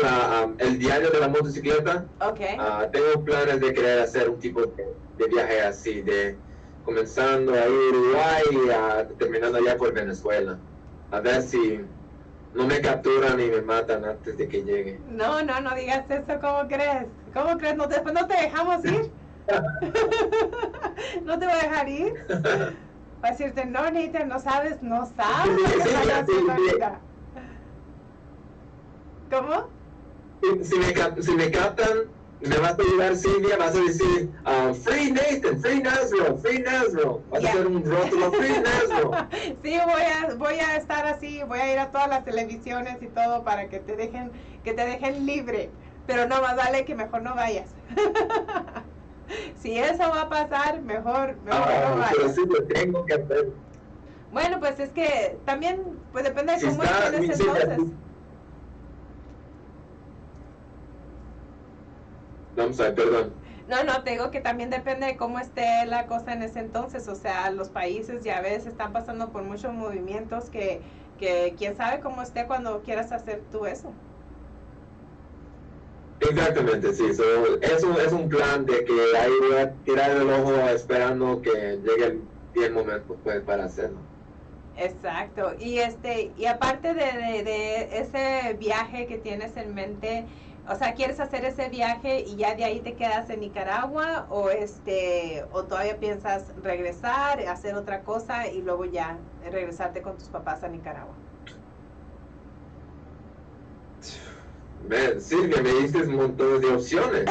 el diario de la motocicleta. Okay. Tengo planes de querer hacer un tipo de viaje así, de comenzando ahí en Uruguay y terminando allá por Venezuela. A ver si no me capturan y me matan antes de que llegue. No digas eso, ¿cómo crees? ¿Cómo crees? Después no te dejamos ir. No te voy a dejar ir. Va a decirte, no, Nathan, no sabes lo que estás haciendo ahorita. ¿Cómo? Si me captan, me vas a ayudar, Silvia, vas a decir, Free Nathan, Free Nazro, Free Nazro. Vas a hacer un rótulo, Free Nazro. Sí, voy a estar así, voy a ir a todas las televisiones y todo para que te dejen libre. Pero no, más vale que mejor no vayas. Si eso va a pasar, mejor no vayas. Pero sí lo tengo que hacer. Bueno, pues es que también, pues depende de Si cómo está, tienes sí, entonces. No, I'm sorry, perdón. No, te digo que también depende de cómo esté la cosa en ese entonces. O sea, los países ya ves están pasando por muchos movimientos que quién sabe cómo esté cuando quieras hacer tú eso. Exactamente, sí. Eso es un plan de que ahí voy a tirar el ojo esperando que llegue el momento pues, para hacerlo. Exacto. Y aparte de ese viaje que tienes en mente, o sea, ¿quieres hacer ese viaje y ya de ahí te quedas en Nicaragua o o todavía piensas regresar, hacer otra cosa y luego ya regresarte con tus papás a Nicaragua? Silvia, me diste un montón de opciones.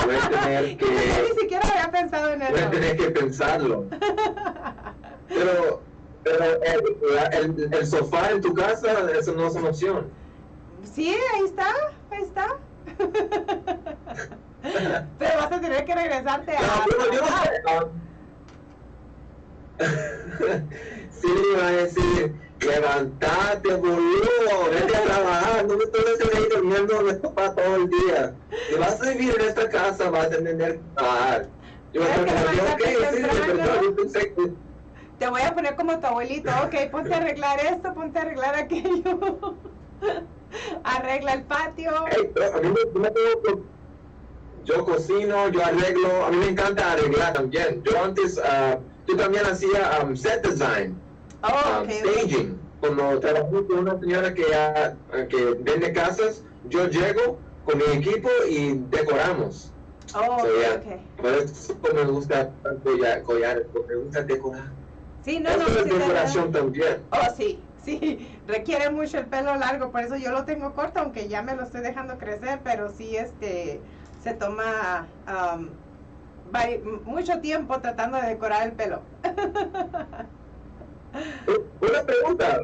Voy a tener que... Yo ni siquiera había pensado en eso. Voy a tener que pensarlo. Pero el sofá en tu casa, eso no es una opción. Sí, ahí está. Pero vas a tener que regresarte a... No, pero yo no sé. Silvia va a decir... Levantate, boludo, vete a trabajar, no me estoy ahí durmiendo con mi papá todo el día. Si vas a vivir en esta casa, vas a tener que trabajar. Yo voy a decir, te voy a poner como tu abuelito, ok, ponte a arreglar esto, ponte a arreglar aquello. Arregla el patio. Hey, a mí yo cocino, yo arreglo, a mí me encanta arreglar también. Yo antes, yo también hacía set design. Staging. Cuando trabajé con una señora que vende casas, yo llego con mi equipo y decoramos. Okay. Por eso me gusta collares, porque me gusta decorar. Sí, no, eso es decoración también. Sí, requiere mucho el pelo largo, por eso yo lo tengo corto, aunque ya me lo estoy dejando crecer, pero sí, se toma mucho tiempo tratando de decorar el pelo. Una pregunta.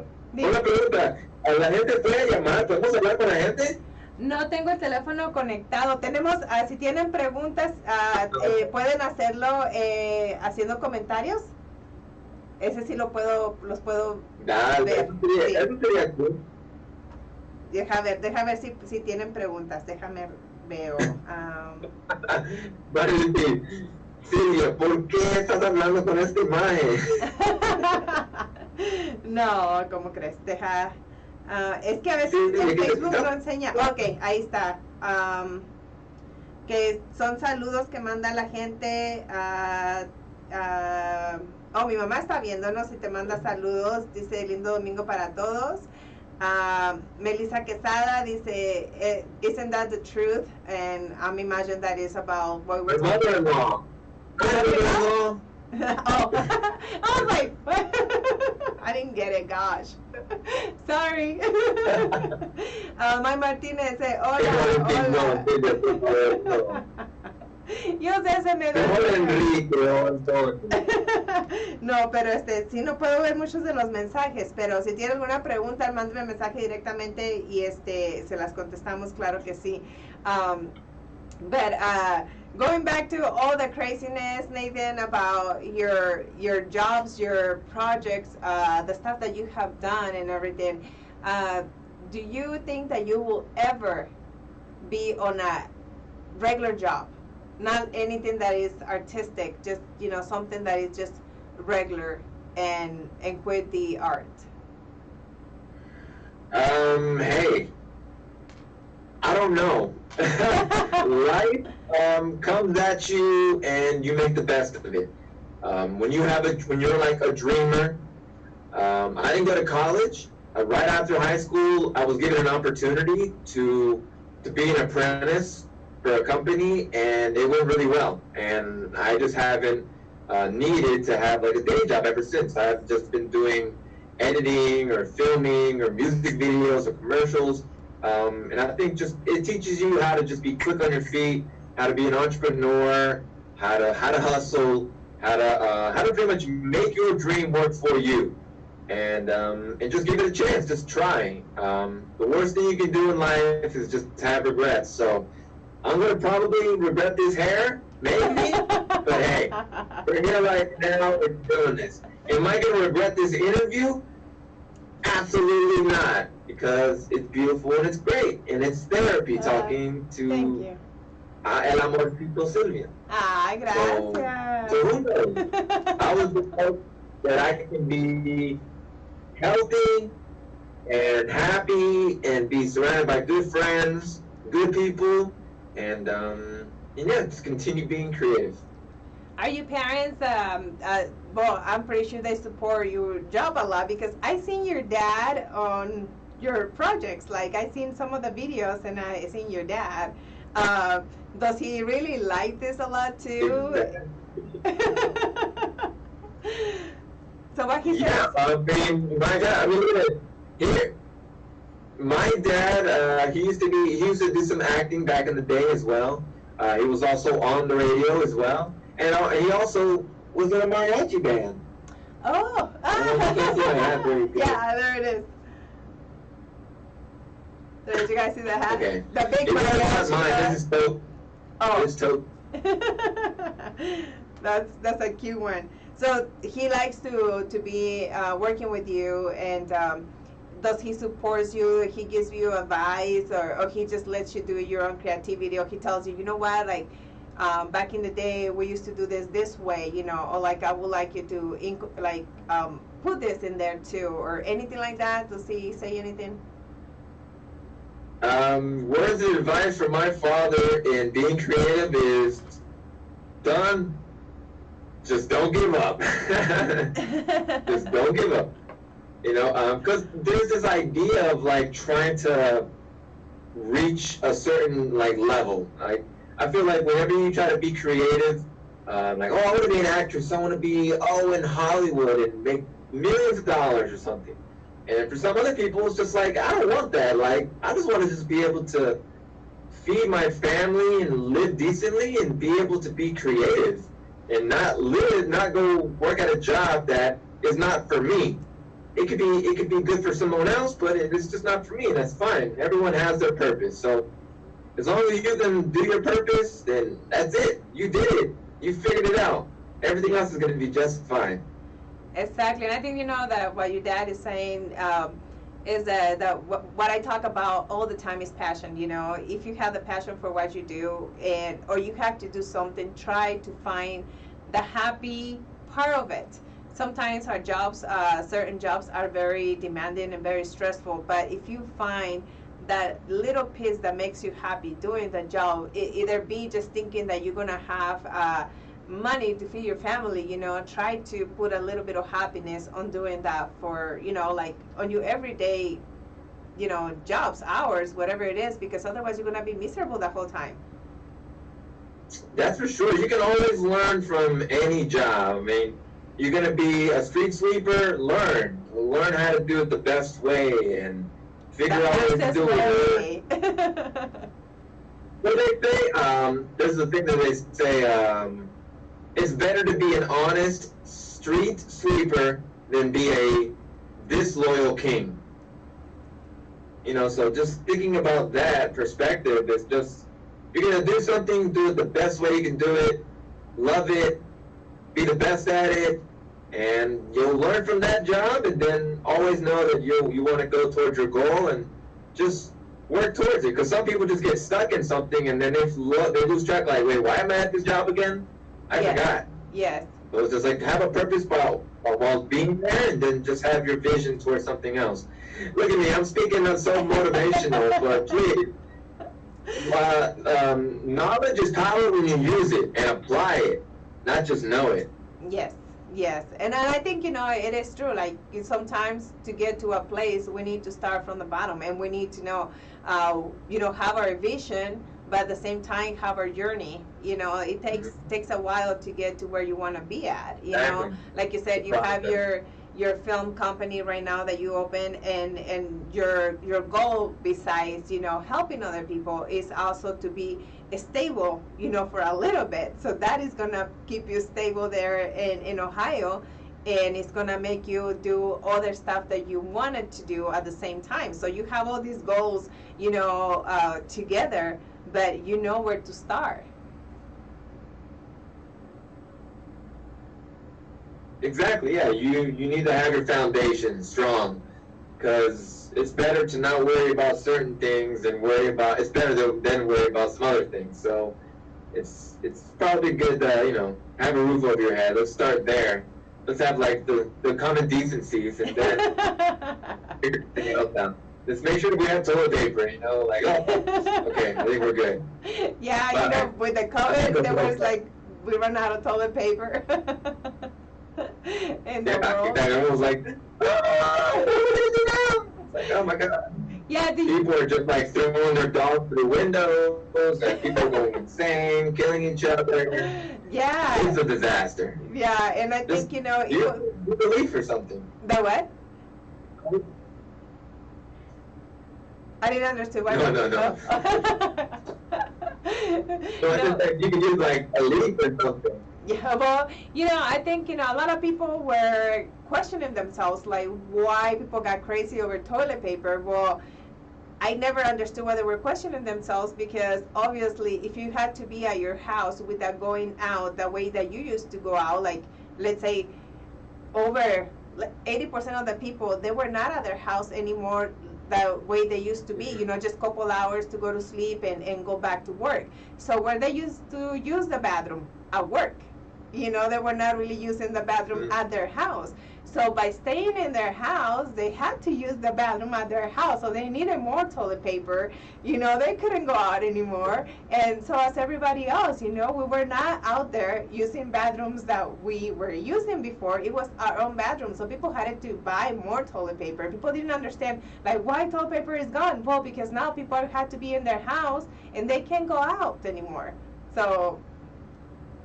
¿La gente puede llamar? ¿Podemos hablar con la gente? No tengo el teléfono conectado. Tenemos, si tienen preguntas, pueden hacerlo haciendo comentarios. Ese sí los puedo ver. Eso sería cool. Deja ver si tienen preguntas. Déjame veo. Silvia, ¿por qué estás hablando con este imagen? No, ¿cómo crees? Deja. Es que a veces en Facebook lo enseña. Ok, ahí está. Que son saludos que manda la gente. Mi mamá está viéndonos y te manda saludos. Dice lindo domingo para todos. Melissa Quesada dice, isn't that the truth? And I'm imagining that is about what we're talking about. Oh, I was like, I didn't get it, gosh. Sorry. Mike Martinez dice, hola. Yo sé, se me Mejor da. Enrique o Antonio. No, pero sí no puedo ver muchos de los mensajes, pero si tiene alguna pregunta, mándame mensaje directamente y se las contestamos, claro que sí. But going back to all the craziness, Nathan, about your jobs, your projects, the stuff that you have done and everything, do you think that you will ever be on a regular job? Not anything that is artistic, just something that is just regular and quit the art. Hey, I don't know. Life comes at you, and you make the best of it. When you're like a dreamer, I didn't go to college. Right after high school, I was given an opportunity to be an apprentice for a company, and it went really well. And I just haven't needed to have like a day job ever since. I've just been doing editing or filming or music videos or commercials. And I think just it teaches you how to just be quick on your feet, how to be an entrepreneur, how to hustle, how to pretty much make your dream work for you, and just give it a chance. Just try. The worst thing you can do in life is just have regrets. So I'm gonna probably regret this hair, maybe, but hey, we're here right now. We're doing this. Am I gonna regret this interview? Absolutely not, because it's beautiful and it's great and it's therapy talking Thank to you. El Amorcito Sylvia. Ah, So gracias. who knows? I was just hope that I can be healthy and happy and be surrounded by good friends, good people, and yeah, just continue being creative. Are your parents, well, I'm pretty sure they support your job a lot because I seen your dad on your projects. Like, I seen some of the videos and I seen your dad. Does he really like this a lot too? So what he says? Yeah, I mean, my dad. I mean, look at it. Here, my dad. He used to do some acting back in the day as well. He was also on the radio as well, and he also was in a mariachi band. Oh. You can't see my hat very good. Yeah, there it is. So did you guys see the hat? Okay. The big This is not mariachi mine. hat. This is Tote. Oh. This is Tote. That's a cute one. So he likes to be working with you, and does he support you? He gives you advice, or he just lets you do your own creativity, or he tells you, you know what, like back in the day we used to do this way, or like I would like you to put this in there too, or anything like that. Does he say anything? Words of advice from my father in being creative is, son, just don't give up. Just don't give up. Because there's this idea of like trying to reach a certain like level. Like, I feel like whenever you try to be creative, like, oh, I want to be an actress, I want to be in Hollywood and make millions of dollars or something. And for some other people, it's just like, I don't want that. Like, I just want to just be able to feed my family and live decently and be able to be creative and not go work at a job that is not for me. It could be good for someone else, but it's just not for me, and that's fine. Everyone has their purpose. So as long as you can do your purpose, then that's it. You did it. You figured it out. Everything else is going to be just fine. Exactly, and I think that what your dad is saying is that what I talk about all the time is passion. If you have the passion for what you do, or you have to do something, try to find the happy part of it. Sometimes our jobs, certain jobs, are very demanding and very stressful. But if you find that little piece that makes you happy doing the job, either be just thinking that you're gonna have money to feed your family, try to put a little bit of happiness on doing that for, like on your everyday, jobs, hours, whatever it is, because otherwise you're going to be miserable the whole time. That's for sure. You can always learn from any job. I mean, you're going to be a street sweeper, learn how to do it the best way and figure out what to do with it. what they say, there's a thing that they say, it's better to be an honest street sweeper than be a disloyal king. You know, so just thinking about that perspective is just, if you're gonna do something, do it the best way you can do it, love it, be the best at it, and you'll learn from that job, and then always know that you want to go towards your goal and just work towards it. Because some people just get stuck in something and then they lose track. Like, wait, why am I at this job again? I forgot. Yes. So it's just like have a purpose while being there, and then just have your vision towards something else. Look at me, I'm speaking so motivational, but please. Knowledge is power when you use it and apply it, not just know it. Yes, yes. And I think, it is true. Like, sometimes to get to a place, we need to start from the bottom, and we need to know, have our vision, but at the same time have our journey. It takes a while to get to where you want to be at. Exactly. Like you said, you have your film company right now that you open, and your goal, besides helping other people, is also to be stable for a little bit. So that is gonna keep you stable there in Ohio, and it's gonna make you do other stuff that you wanted to do at the same time. So you have all these goals together, but you know where to start. Exactly, yeah. You need to have your foundation strong, because it's better to not worry about certain things and it's better than worry about some other things. So it's probably good to have a roof over your head. Let's start there. Let's have like the common decencies, and then figure everything else out. Just make sure we have toilet paper, like, okay, I think we're good. Yeah, but, with the COVID, there was like, we run out of toilet paper. In the world. Everyone was like, oh, what are we gonna do now? It's like, oh my god. Yeah, people are just like throwing their dogs through windows, and people are going insane, killing each other. Yeah. It's a disaster. Yeah, and I think, you believe for something. The what? I didn't understand what. No. So I just think you can use like a leaf or something. Yeah, well, I think, a lot of people were questioning themselves, like, why people got crazy over toilet paper. Well, I never understood why they were questioning themselves, because obviously if you had to be at your house without going out the way that you used to go out, like, let's say over 80% of the people, they were not at their house anymore the way they used to be, just a couple hours to go to sleep and go back to work. So where they used to use the bathroom? At work. They were not really using the bathroom at their house. So by staying in their house, they had to use the bathroom at their house. So they needed more toilet paper. They couldn't go out anymore. And so as everybody else, we were not out there using bathrooms that we were using before. It was our own bathroom. So people had to buy more toilet paper. People didn't understand, like, why toilet paper is gone. Well, because now people had to be in their house and they can't go out anymore. So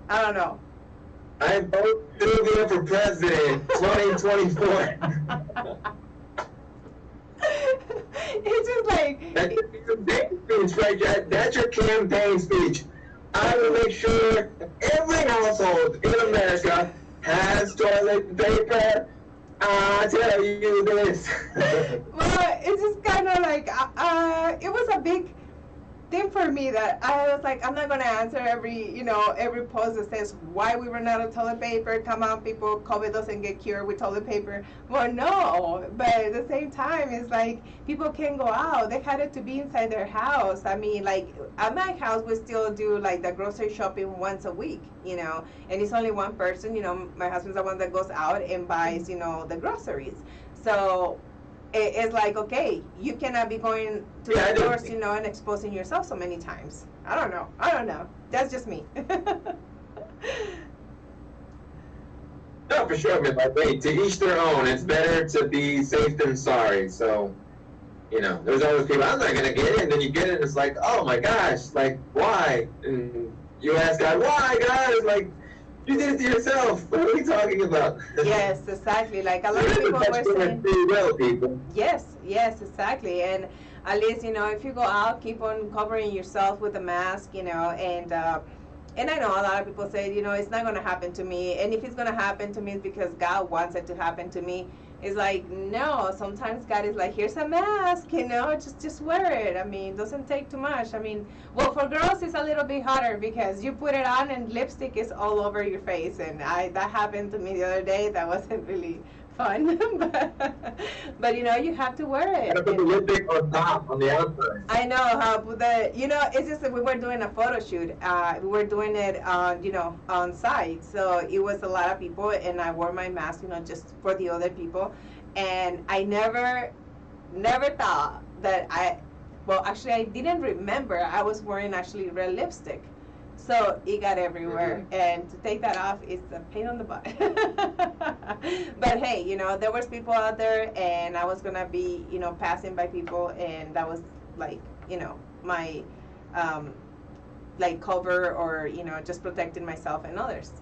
I don't know. I vote Sylvia for president, 2024. It's just like... That's your campaign speech, right? That's your campaign speech. I will make sure every household in America has toilet paper. I tell you this. Well, it's just kind of like... it was a big thing for me that I was like, I'm not gonna answer every post that says why we run out of toilet paper. Come on, people, COVID doesn't get cured with toilet paper. Well, no, but at the same time, it's like people can't go out. They had it to be inside their house. I mean, like at my house, we still do like the grocery shopping once a week, and it's only one person. My husband's the one that goes out and buys, the groceries. So it's like, okay, you cannot be going to the stores, and exposing yourself so many times. I don't know. That's just me. No, for sure, man. Like, hey, to each their own. It's better to be safe than sorry. So, there's always people, I'm not going to get it. And then you get it, and it's like, oh my gosh, like, why? And you ask God, why, God? It's like, You did it to yourself. What are we talking about? Yes, exactly. Like a lot of people were saying. Free will, people. Yes, exactly. And at least, if you go out, keep on covering yourself with a mask, and I know a lot of people say, it's not going to happen to me. And if it's going to happen to me, it's because God wants it to happen to me. It's like, no, sometimes God is like, here's a mask, just wear it. I mean, it doesn't take too much. I mean, well, for girls, it's a little bit harder because you put it on and lipstick is all over your face. And that happened to me the other day. That wasn't really fun. but you have to wear it. Gotta put the lipstick on top, on the outside. I know how it's just that we were doing a photo shoot. We were doing it on site, so it was a lot of people, and I wore my mask, just for the other people, and I never thought that actually I didn't remember I was wearing actually red lipstick. So it got everywhere, and to take that off is a pain on the butt. But hey, there was people out there, and I was gonna be, passing by people, and that was like, my, like cover, or just protecting myself and others.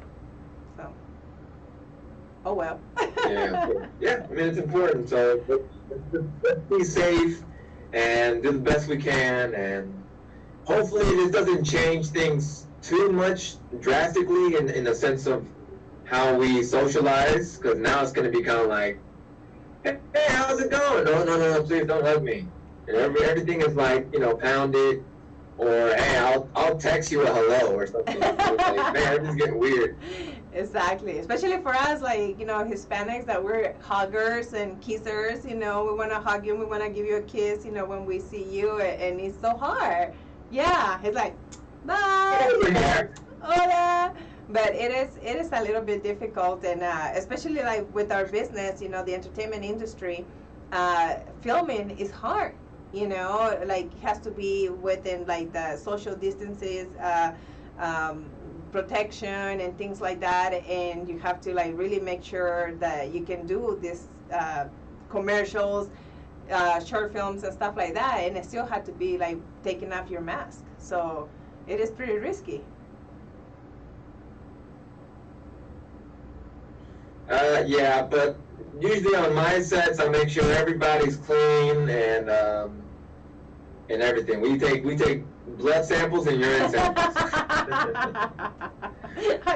So, oh well. Yeah. I mean, it's important. So let's be safe and do the best we can, and hopefully this doesn't change things too much drastically in the sense of how we socialize, because now it's going to be kind of like, hey, how's it going? No, please don't hug me. And everything is like, pounded, or hey, I'll text you a hello or something. It's like, man, everything's getting weird. Exactly, especially for us, like, Hispanics, that we're huggers and kissers. We want to hug you, we want to give you a kiss, when we see you, and it's so hard. Yeah, it's like, bye, hola. But it is a little bit difficult, and especially like with our business, the entertainment industry, filming is hard. Like it has to be within like the social distances, protection and things like that, and you have to like really make sure that you can do this commercials, short films and stuff like that, and it still had to be like taking off your mask. So it is pretty risky. Yeah, but usually on my sets, I make sure everybody's clean and everything. We take blood samples and urine samples.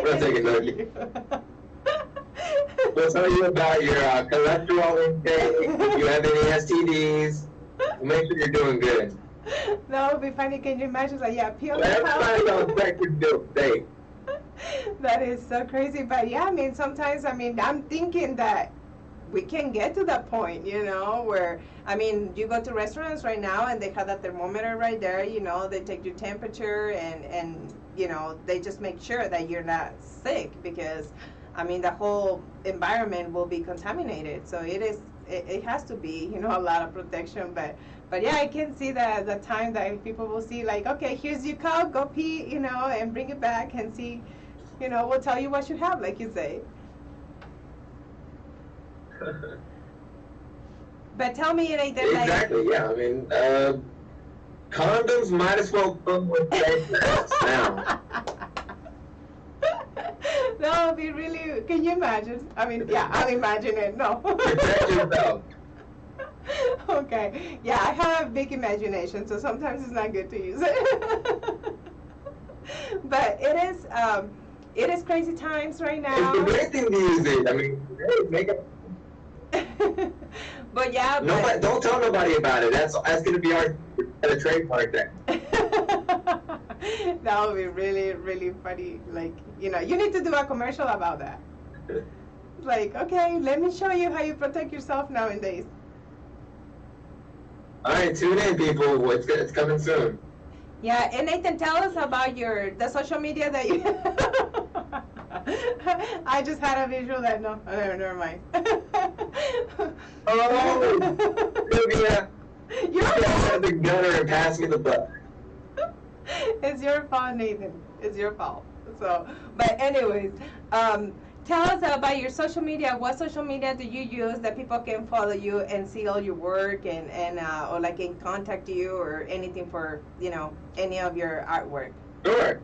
We'll take another. We'll tell you about your cholesterol intake, if you have any STDs. We'll make sure you're doing good. That would be funny. Can you imagine? Like, yeah, peel the everybody on set can feel safe. That is so crazy. But yeah, I mean, sometimes, I'm thinking that we can get to that point, where, you go to restaurants right now and they have that thermometer right there, they take your temperature and they just make sure that you're not sick, because, the whole environment will be contaminated. So it has to be, a lot of protection. But yeah, I can see the time that people will see, like, okay, here's your cup, go pee, and bring it back and see, we'll tell you what you have, like you say. But tell me anything. Exactly, yeah. Condoms might as well come with face masks now. That would be really, can you imagine? Yeah, I'll imagine it. No. Protect yourself. Okay. Yeah, I have a big imagination, so sometimes it's not good to use it. But it is crazy times right now. It's the great thing to use it. Make it. But yeah, don't tell nobody about it. That's gonna be our trademark thing. That would be really, really funny. Like, you need to do a commercial about that. Like, okay, let me show you how you protect yourself nowadays. All right, tune in, people. It's coming soon. Yeah, and Nathan, tell us about the social media that you. I just had a visual that never mind. Olivia, you have the gunner and pass me the butt. It's your fault, Nathan. It's your fault. So, but anyways, tell us about your social media. What social media do you use that people can follow you and see all your work and or like can contact you or anything for any of your artwork? Sure.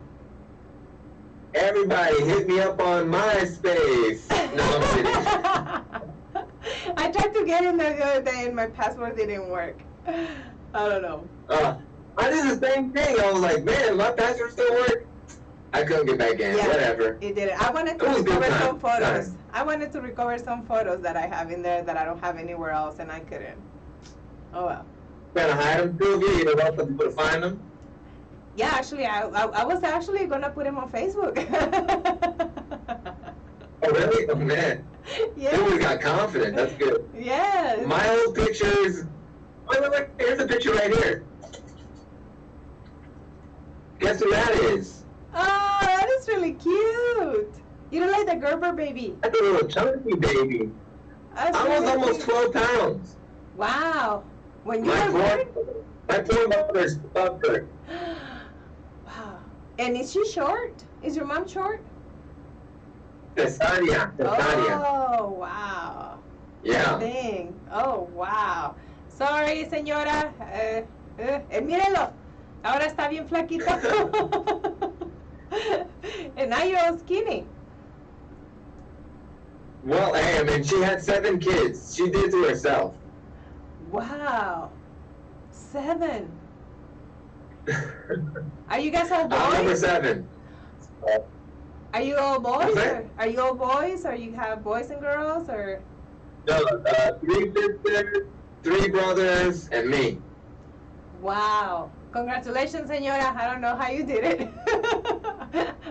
Everybody hit me up on MySpace. No, I'm kidding. I tried to get in there the other day and my password didn't work. I don't know. I did the same thing. I was like, man, my password still work. I couldn't get back in. Yeah, Whatever. it didn't. I wanted to It was good recover some time. photos. Time. I wanted to recover some photos that I have in there that I don't have anywhere else, and I couldn't. Oh well. Trying to hide them, Sylvia. You don't want people to find them. Yeah, actually, I was actually gonna put them on Facebook. Oh, really? Oh, man. Yeah. Sylvia got confident. That's good. Yes. My old pictures. Wait. Here's a picture right here. Guess who that is? Oh, that is really cute. You look like the Gerber baby. That's a little chunky baby. That's I really was almost cute. 12 pounds. Wow. When you My were born? poor mother's suffered. Wow. And is she short? Is your mom short? Cesárea. Oh, wow. Yeah. Thing. Oh, wow. Sorry, señora. Mírelo. Ahora está bien flaquito. And now you're all skinny. Well, hey, I mean, she had 7 kids. She did it to herself. Wow. 7. Are you guys all I'm number boys? 7. Are you all boys? Okay. Or are you all boys? Or you have boys and girls? Or No, 3 sisters, 3 brothers, and me. wow. Congratulations, señora. I don't know how you did it.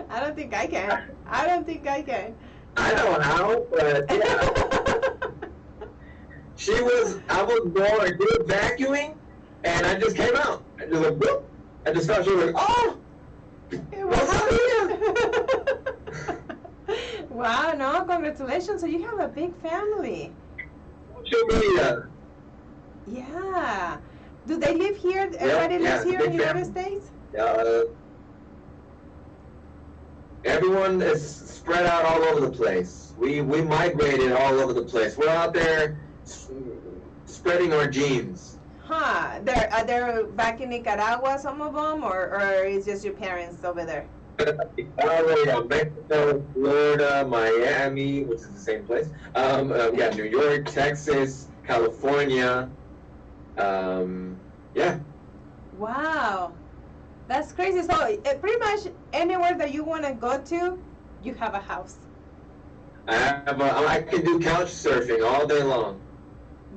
I don't think I can. I don't think I can. I know how, but yeah. I was born, she was vacuuming, and I just came out. I just like, whoop. I just felt, she was like, oh! It What's up was wow, no, congratulations. So you have a big family. Social media. Yeah. Do they live here? Everybody lives it's a here in big the United family. States? Everyone is spread out all over the place. We migrated all over the place. We're out there spreading our genes. Huh. Are they back in Nicaragua, some of them, or is just your parents over there? Mexico, Florida, Miami, which is the same place. We got New York, Texas, California. Yeah. Wow. That's crazy. So pretty much anywhere that you want to go to, you have a house. I can do couch surfing all day long.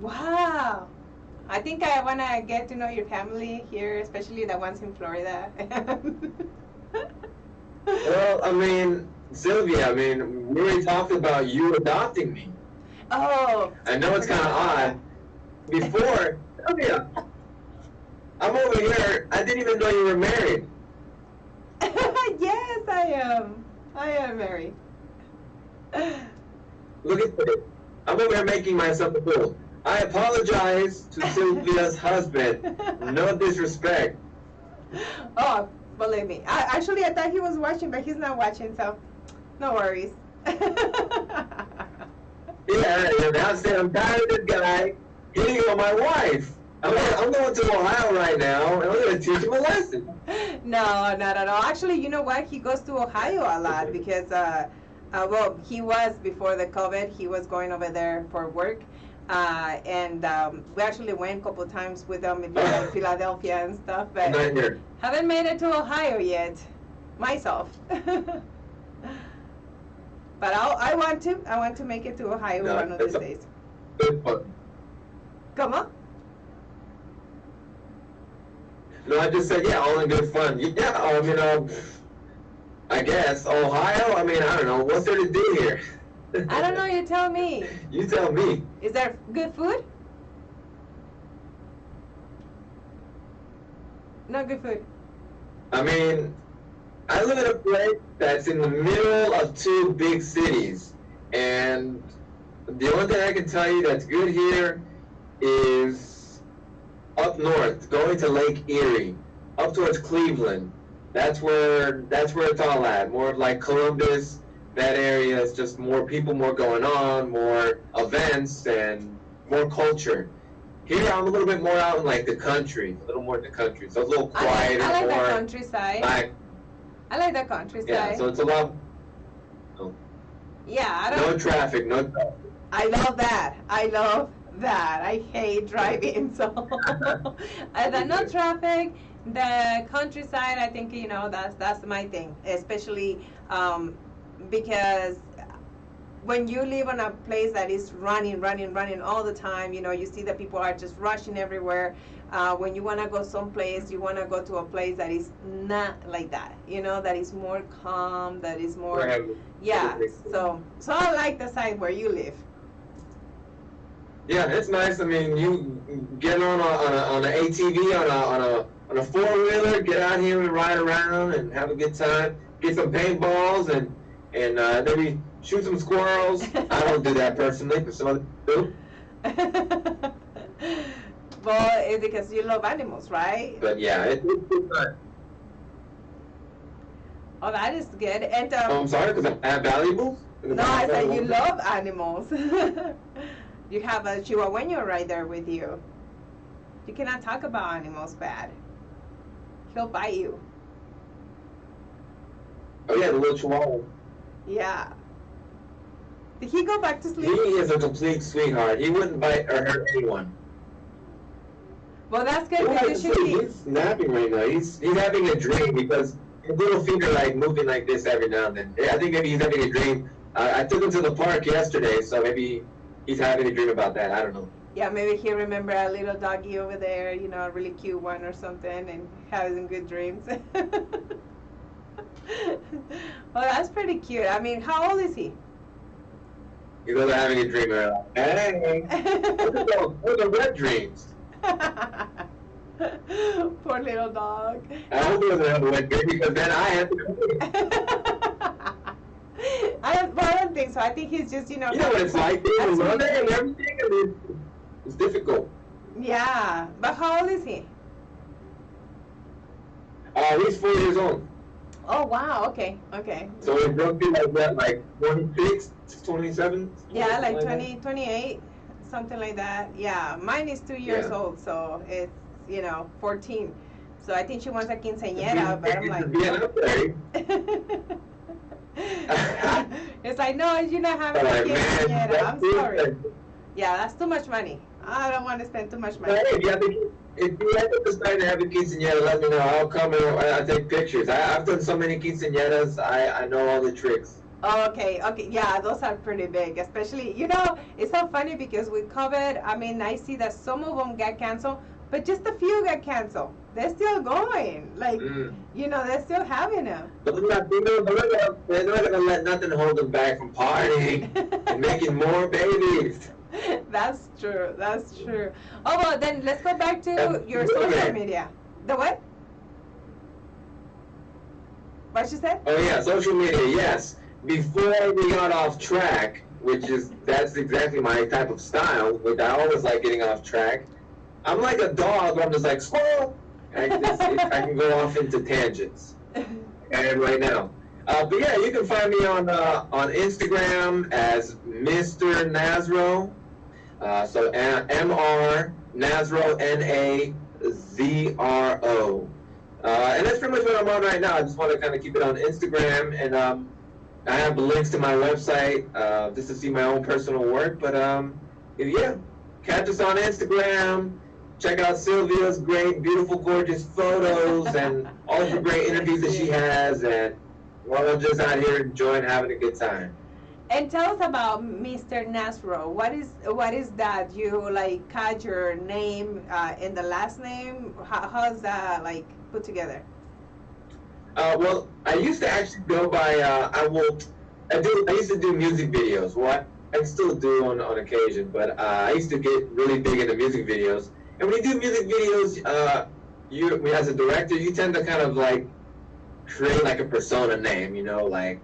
Wow. I think I want to get to know your family here, especially the ones in Florida. Well, I mean, Sylvia, we already talked about you adopting me. Oh. I know it's kind of odd. Before, Sylvia, I'm over here. I didn't even know you were married. Yes, I am. I am married. Look at this. I'm over here making myself a fool. I apologize to Sylvia's husband. No disrespect. Oh, believe me. I thought he was watching, but he's not watching, so no worries. Yeah, now I'm tired of this guy hitting on my wife. I'm going to Ohio right now, and I'm going to teach him a lesson. No, not at all. Actually, you know what? He goes to Ohio a lot because, well, he was before the COVID. He was going over there for work. And we actually went a couple of times with them in Philadelphia and stuff, but Not here. haven't made it to Ohio yet, myself. But I want to make it to Ohio No, one of these that's days. Good fun. Come on. No, I just said, yeah, all in good fun. Yeah, I guess. Ohio, I don't know. What's there to do here? I don't know, you tell me. You tell me. Is there good food? No good food. I live in a place that's in the middle of 2 big cities. And the only thing I can tell you that's good here is up north, going to Lake Erie, up towards Cleveland. That's where it's all at. More like Columbus, that area is just more people, more going on, more events, and more culture. Here, I'm a little bit more out in like the country, a little more in the country. So it's a little quieter, I like more the countryside. like, I like the countryside. Yeah, so it's a lot. Yeah, I don't. No traffic, no traffic. I love that. I love that. I hate driving, so the no traffic, the countryside. I think that's my thing, especially because when you live on a place that is running all the time, you see that people are just rushing everywhere. When you want to go someplace, you want to go to a place that is not like that, that is more calm, that is more, yeah. So I like the side where you live. Yeah, it's nice. I mean, you get on an ATV, on a four-wheeler, get out here and ride around and have a good time. Get some paintballs and maybe shoot some squirrels. I don't do that personally, but some other people do. Well, it's because you love animals, right? But yeah, it's good fun. Oh, that is good. And I'm sorry, because I have valuables? No, I said you love animals. You have a Chihuahueño right there with you. You cannot talk about animals bad. He'll bite you. Oh yeah, the little Chihuahua. Yeah. Did he go back to sleep? He is a complete sweetheart. He wouldn't bite or hurt anyone. Well, that's good because you should be. He's napping right now. He's having a dream because his little finger moving like this every now and then. I think maybe he's having a dream. I took him to the park yesterday, so maybe he's having a dream about that. I don't know. Yeah, maybe he remember a little doggy over there, a really cute one or something, and having good dreams. Well, that's pretty cute. I mean, how old is he? He's also having a dream. Hey, those are wet dreams. Poor little dog. I hope he doesn't have a wet dream because then I have to come. I don't think so. I think he's just, You know what it's like, being a mother and everything. I mean, it's difficult. Yeah, but how old is he? He's 4 years old. Oh, wow, okay. So he broke through like 26, 27? Yeah, like 20, 28, something like that. Yeah, mine is 2 years old, so it's, 14. So I think she wants a quinceañera, but I'm like... It's like, no, you're not having a quinceañera. I'm sorry. Yeah, that's too much money. I don't want to spend too much money. If you have to decide to have a quinceañera, let me know. I'll come and I'll take pictures. I've done so many quinceañeras. I know all the tricks. Okay. Yeah, those are pretty big. Especially, it's so funny because with COVID, I mean, I see that some of them got canceled, but just a few got canceled. They're still going. Like, they're still having them. But they're not going to let nothing hold them back from partying and making more babies. That's true. Oh, well, then let's go back to your social media. The what? What you said? Oh, yeah, social media, yes. Before we got off track, that's exactly my type of style, which I always like getting off track. I'm like a dog where I'm just like, squirrel. I can go off into tangents. And right now. But yeah, you can find me on Instagram as Mr. Nazro. So Mr. Nazro, Nazro. And that's pretty much what I'm on right now. I just want to kind of keep it on Instagram, and I have links to my website just to see my own personal work. But yeah, catch us on Instagram. Check out Sylvia's great, beautiful, gorgeous photos and all of the great interviews that she has. And we're just out here enjoying, having a good time. And tell us about Mr. Nazro. What is that? You cut your name in the last name? How's that put together? Well, I used to actually go by. I used to do music videos. Well, I still do on occasion, but I used to get really big into music videos. And when you do music videos, you as a director, you tend to kind of create a persona name. Like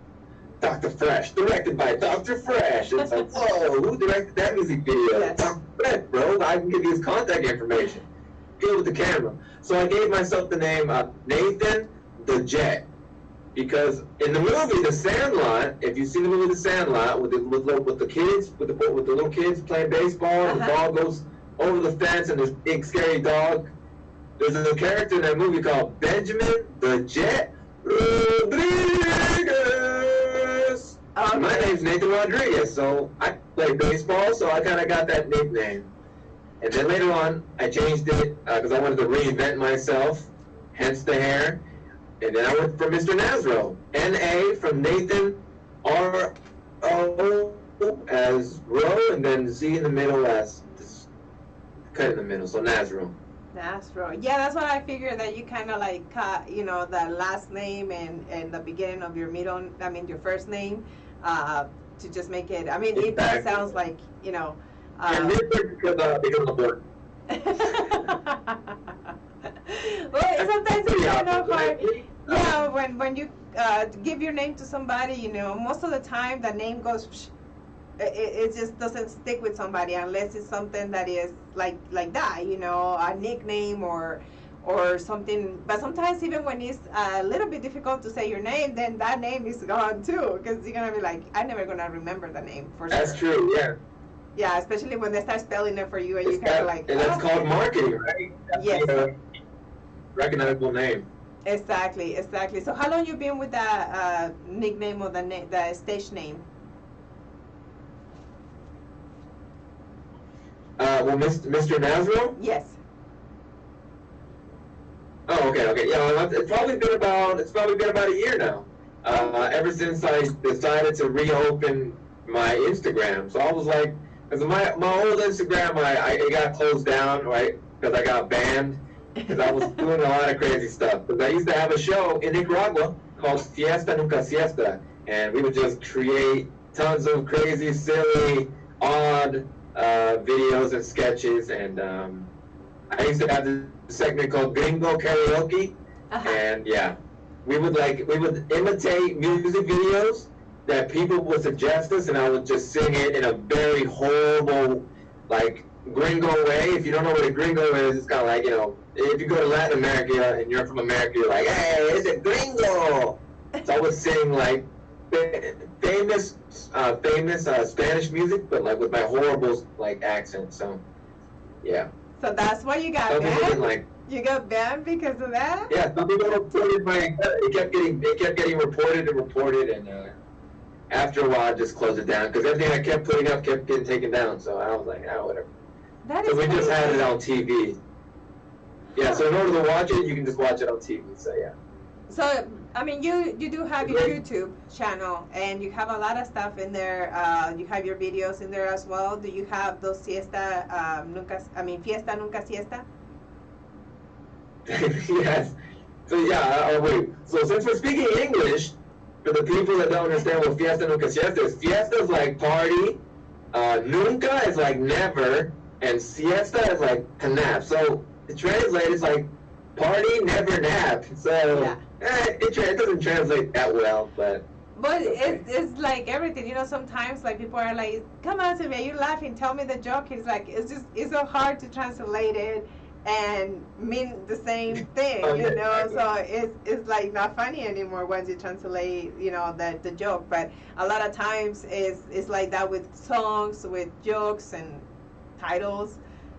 Dr. Fresh, directed by Dr. Fresh. It's like, whoa, who directed that music video? Yes. Dr. Fresh, bro. I can give you his contact information. Good with the camera. So I gave myself the name Nathan the Jet, because in the movie The Sandlot, if you've seen the movie The Sandlot with the little kids playing baseball, and the ball goes over the fence, and this big scary dog. There's a character in that movie called Benjamin the Jet Rodriguez. Okay. My name's Nathan Rodriguez, so I play baseball, so I kind of got that nickname. And then later on, I changed it because I wanted to reinvent myself, hence the hair. And then I went for Mr. Nasro, N-A from Nathan, R-O as Ro, and then Z in the middle as just cut in the middle, so Nasro. Nastro. Yeah, that's what I figured, that you kind of like cut, you know, the last name and the beginning of your your first name, to just make it. I mean, it does Exactly. sounds like, you know. And this is because of work. Well, sometimes it's kind of hard. Yeah. Yeah, when you give your name to somebody, you know, most of the time the name goes. It just doesn't stick with somebody unless it's something that is like that, you know, a nickname or something. But sometimes even when it's a little bit difficult to say your name, then that name is gone too, because you're gonna be like, I'm never gonna remember the name for sure. That's true, yeah. Yeah, especially when they start spelling it for you and It's you kind got- of like. and that's oh. called marketing, right? That's Yes. the, recognizable name. Exactly. So how long you been with the nickname or the stage name? Well, Mr. Nasro? Yes. Oh, okay. Yeah, well, it's probably been about a year now. Ever since I decided to reopen my Instagram, so I was like, because my old Instagram, it got closed down, right? Because I got banned because I was doing a lot of crazy stuff. Because I used to have a show in Nicaragua called Fiesta Nunca Siesta, and we would just create tons of crazy, silly, odd videos and sketches, and I used to have this segment called Gringo Karaoke, and yeah, we would imitate music videos that people would suggest us, and I would just sing it in a very horrible, like, gringo way. If you don't know what a gringo is, it's kind of like, you know, if you go to Latin America and you're from America, you're like, hey, it's a gringo. So I would sing like famous Spanish music, but like with my horrible like accent. So yeah. So that's why you got Some people banned? didn't like. You got banned because of that? Yeah, some people reported it kept getting reported, and after a while I just closed it down because everything I kept putting up kept getting taken down. So I was like, oh, whatever. That So is we just had crazy. it on TV. Yeah, so in order to watch it, you can just watch it on TV. So yeah. So, I mean, you do have your YouTube channel, and you have a lot of stuff in there. You have your videos in there as well. Do you have those Fiesta Nunca Siesta? Yes. So yeah, wait. So since we're speaking English, for the people that don't understand what Fiesta Nunca Siesta is, Fiesta is like party, Nunca is like never, and Siesta is like to nap. So the translate is like party, never nap. So Yeah. it doesn't translate that well, but. But Okay. it's like everything, you know. Sometimes like people are like, "Come on, Sylvia, you're laughing. Tell me the joke." It's like it's so hard to translate it and mean the same thing, Oh, you yeah, know. exactly. So it's like not funny anymore once you translate, you know, the joke. But a lot of times it's like that with songs, with jokes and titles.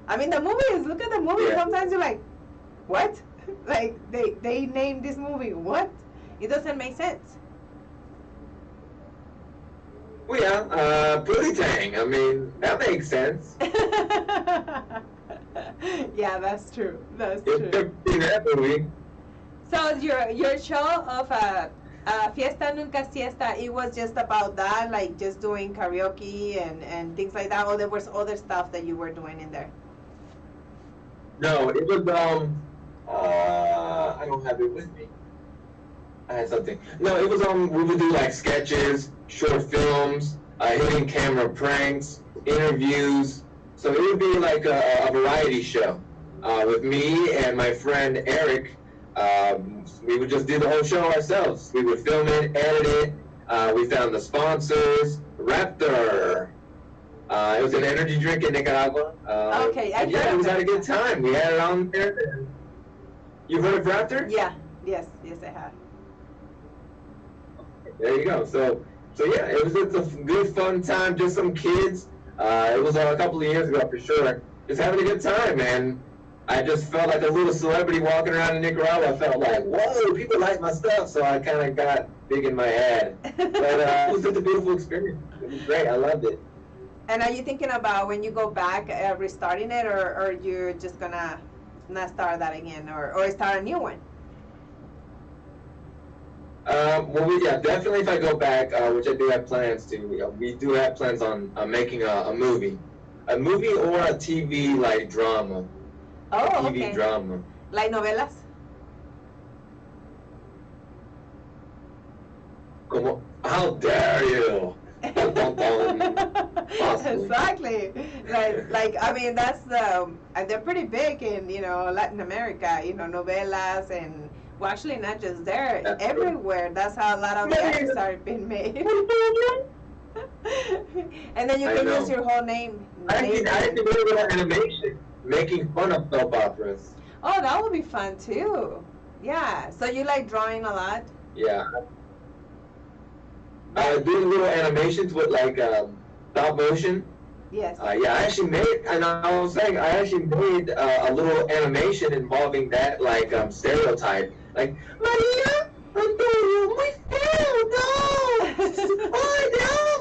I mean, the movies. Look at the movie. Yeah. Sometimes you're like, "What?" Like they named this movie what? It doesn't make sense. Well, yeah, Pootie Tang. I mean, that makes sense. Yeah, that's true. That's You've true. seen that movie. So your show of Fiesta Nunca Siesta, it was just about that, like just doing karaoke and things like that, or there was other stuff that you were doing in there? No, it was I don't have it with me. I had something. No, it was we would do like sketches, short films, hidden camera pranks, interviews. So it would be like a variety show with me and my friend Eric. We would just do the whole show ourselves. We would film it, edit it. We found the sponsors. Raptor. It was an energy drink in Nicaragua. Okay, I've yeah, heard it of was had a that. good time. We had it on there. You heard of Raptor? Yeah. Yes, I have. There you go. So yeah, it was just a good fun time. Just some kids. It was a couple of years ago for sure. Just having a good time, man. I just felt like a little celebrity walking around in Nicaragua. I felt like, whoa, people like my stuff. So I kind of got big in my head. But it was just a beautiful experience. It was great. I loved it. And are you thinking about when you go back restarting it, or you're just gonna not start that again, or start a new one? Yeah, definitely if I go back, which I do have plans to, we do have plans on making a movie. A movie or a TV like drama. Oh, a TV okay. drama. Like novelas? Como, how dare you? Exactly. Like I mean that's they're pretty big in Latin America. Novelas and well actually not just there, That's everywhere. That's how a lot of actors are being made. And then you can use your whole name. I actually did a little animation making fun of soap operas. Oh, that would be fun too. Yeah. So you like drawing a lot? Yeah. Doing little animations with like stop motion. Yes. Yeah, I actually made, and I was saying, I actually made a little animation involving that like stereotype. Like, Maria, Antonio, muy feo, no! Oh,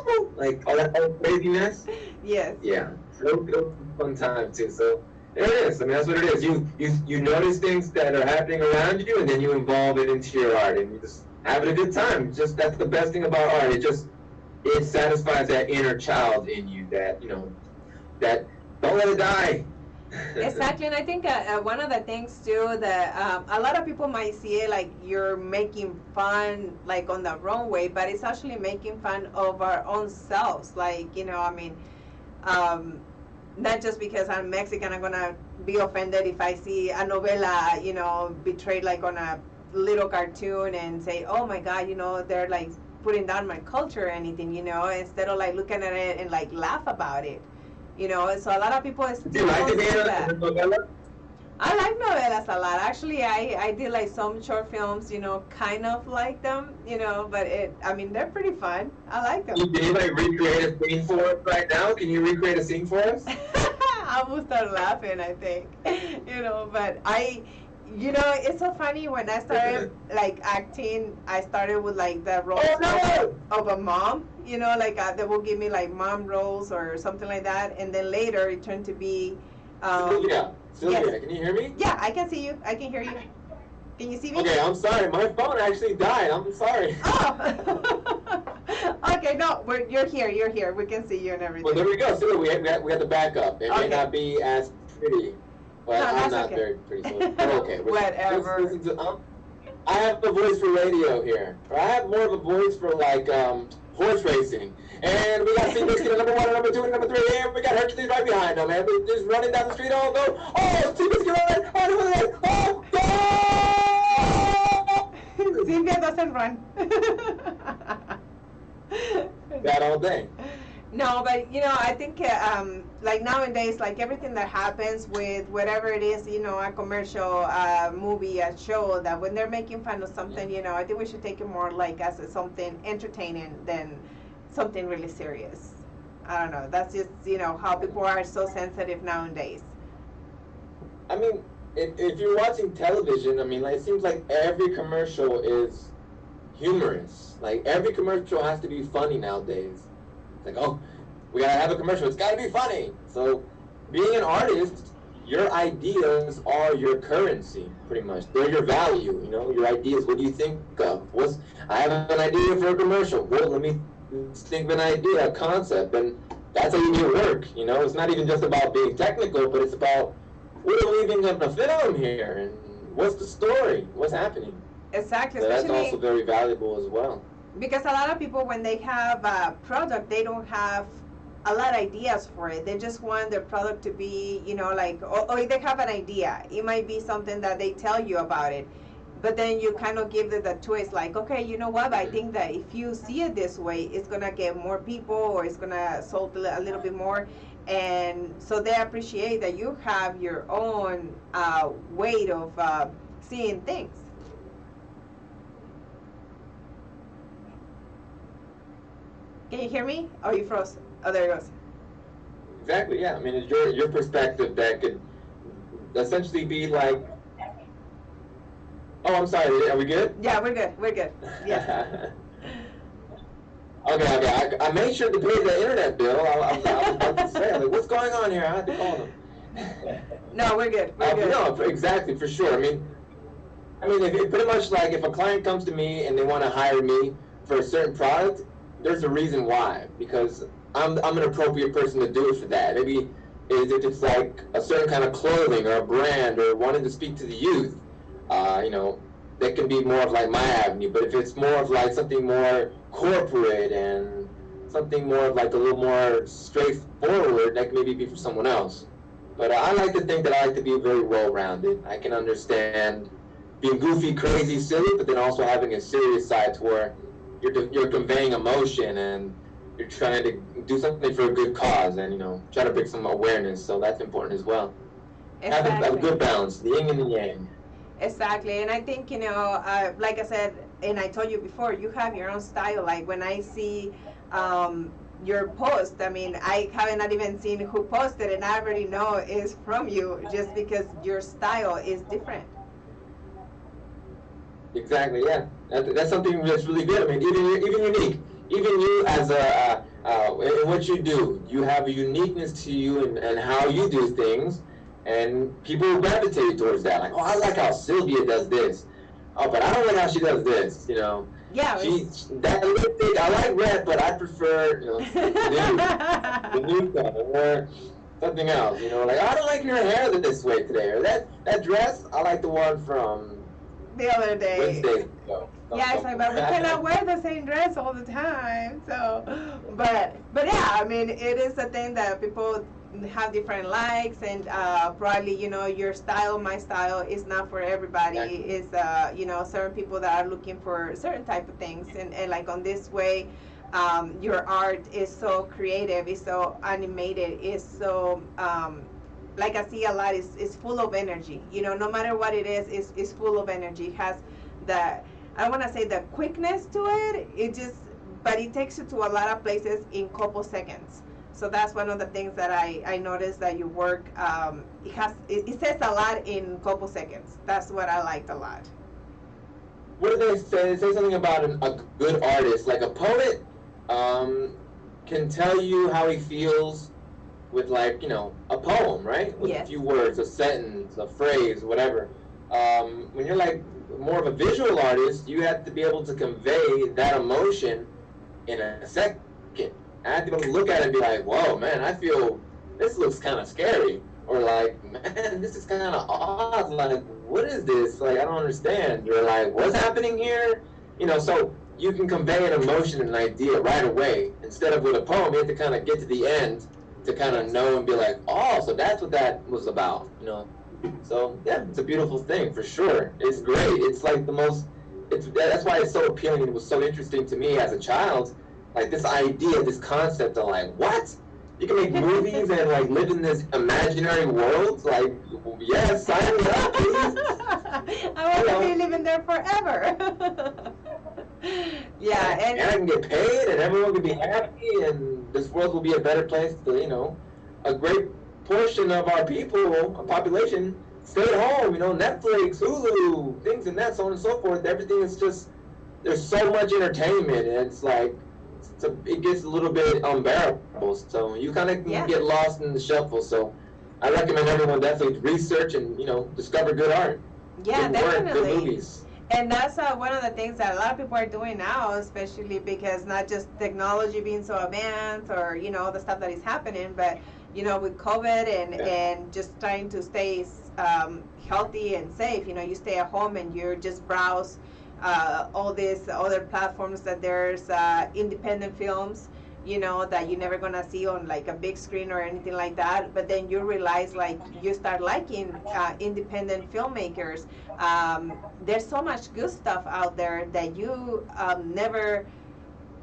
no! Like, all that old craziness. Yes. Yeah. So it was a fun time too. So there it is. I mean, that's what it is. You notice things that are happening around you, and then you involve it into your art, and you just having a good time. Just that's the best thing about art. It satisfies that inner child in you that don't let it die. Exactly, and I think one of the things too that a lot of people might see it like you're making fun like on the wrong way, but it's actually making fun of our own selves. Like I mean, not just because I'm Mexican, I'm gonna be offended if I see a novela, betrayed like on a little cartoon and say, oh my God, they're like putting down my culture or anything, instead of like looking at it and like laugh about it. So a lot of people Do you like the novela? I like novelas a lot. Actually, I did like some short films, kind of like them, but they're pretty fun. I like them. Can you like recreate a scene for us right now? Can you recreate a scene for us? I will start laughing, I think, but it's so funny when I started like acting, I started with like the role of a mom, they will give me like mom roles or something like that. And then later it turned to be, Sylvia, yes. Can you hear me? Yeah, I can see you. I can hear you. Can you see me? Okay, I'm sorry. My phone actually died. I'm sorry. Oh. Okay, no, you're here. You're here. We can see you and everything. Well, there we go. So we have the backup. It may not be as pretty, but No, I'm not okay. very pretty. So okay. Whatever. I have a voice for radio here. Or I have more of a voice for like horse racing. And we got Seabiscuit at number 1 and number 2 and number 3, and we got Hercules right behind them, man. We're just running down the street, oh, go! Oh, Seabiscuit running! Oh, go! Sylvia doesn't run. That all day. No, but I think like nowadays, like everything that happens with whatever it is, a commercial, movie, a show, that when they're making fun of something, I think we should take it more like as something entertaining than something really serious. I don't know. That's just how people are so sensitive nowadays. I mean, if you're watching television, I mean, like, it seems like every commercial is humorous. Like every commercial has to be funny nowadays. It's like, oh, we gotta have a commercial. It's gotta be funny. So, being an artist, your ideas are your currency, pretty much. They're your value. Your ideas. What do you think of? I have an idea for a commercial. Well, let me think of an idea, a concept, and that's how you do work. It's not even just about being technical, but it's about what are we even gonna film here, and what's the story, what's happening. Exactly. So that's also very valuable as well. Because a lot of people, when they have a product, they don't have a lot of ideas for it. They just want their product to be, like, or they have an idea. It might be something that they tell you about it. But then you kind of give it the twist, like, okay, you know what? I think that if you see it this way, it's going to get more people, or it's going to sell a little bit more. And so they appreciate that you have your own way of seeing things. Can you hear me? Oh, you froze. Oh, there it goes. Exactly, yeah. I mean, it's your perspective that could essentially be like, oh, I'm sorry, are we good? Yeah, we're good. We're good. Yes. Okay. I made sure to pay the internet bill. I was about to say, like, what's going on here? I had to call them. No, we're good. We're good. No, exactly, for sure. If pretty much like if a client comes to me and they want to hire me for a certain product, there's a reason why. Because I'm an appropriate person to do it for that. Maybe if it's like a certain kind of clothing or a brand or wanting to speak to the youth, that can be more of like my avenue. But if it's more of like something more corporate and something more of like a little more straightforward, that can maybe be for someone else. But I like to think that I like to be very well-rounded. I can understand being goofy, crazy, silly, but then also having a serious side to where you're conveying emotion and you're trying to do something for a good cause and, try to bring some awareness. So that's important as well. Exactly. Have a good balance, the yin and the yang. Exactly, and I think, like I said, and I told you before, you have your own style. Like when I see your post, I haven't not even seen who posted, and I already know it's from you just because your style is different. Exactly, yeah. That's something that's really good. Even unique. Even you as in what you do, you have a uniqueness to you and how you do things. And people gravitate towards that. Like, oh, I like how Sylvia does this. Oh, but I don't like how she does this, Yeah. That lipstick, I like red, but I prefer, the new color, or something else, like, I don't like your hair this way today, or that dress, I like the one from the other day. Wednesday. Yeah, it's like, but we cannot wear the same dress all the time. So, but yeah, it is a thing that people have different likes, and probably your style, my style is not for everybody. Is certain people that are looking for certain type of things, and like on this way, your art is so creative, is so animated, is so like I see a lot is full of energy. No matter what it is full of energy. It has the, I want to say, the quickness to it. But it takes you to a lot of places in couple seconds. So that's one of the things that I noticed that your work, it says a lot in couple seconds. That's what I liked a lot. What do they say? They say something about a good artist, like a poet, can tell you how he feels with like, a poem, right? With Yes. a few words, a sentence, a phrase, whatever. When you're like more of a visual artist, you have to be able to convey that emotion in a second. I have to be able to look at it and be like, whoa, man, I feel this looks kind of scary. Or like, man, this is kind of odd. Like, what is this? Like, I don't understand. You're like, what's happening here? So you can convey an emotion and an idea right away. Instead of with a poem, you have to kind of get to the end to kind of know and be like, oh, so that's what that was about, So, yeah, it's a beautiful thing, for sure. It's great. It's like that's why it's so appealing. It was so interesting to me as a child. Like this idea, this concept of like, what? You can make movies and like live in this imaginary world? Like, yes, sign me up, please. I want to be living there forever. Yeah, and I can get paid and everyone can be happy and this world will be a better place to, a great portion of our people, our population, stay at home, Netflix, Hulu, things and that, so on and so forth. Everything is just, there's so much entertainment and it's like, it gets a little bit unbearable, so you kind of can get lost in the shuffle. So I recommend everyone definitely research and discover good art. Yeah, good definitely. Work, good movies. And that's one of the things that a lot of people are doing now, especially because not just technology being so advanced or the stuff that is happening, but with COVID and just trying to stay healthy and safe. You stay at home and you just browse all these other platforms that there's independent films, that you're never gonna see on like a big screen or anything like that. But then you realize, like, you start liking independent filmmakers. There's so much good stuff out there that you never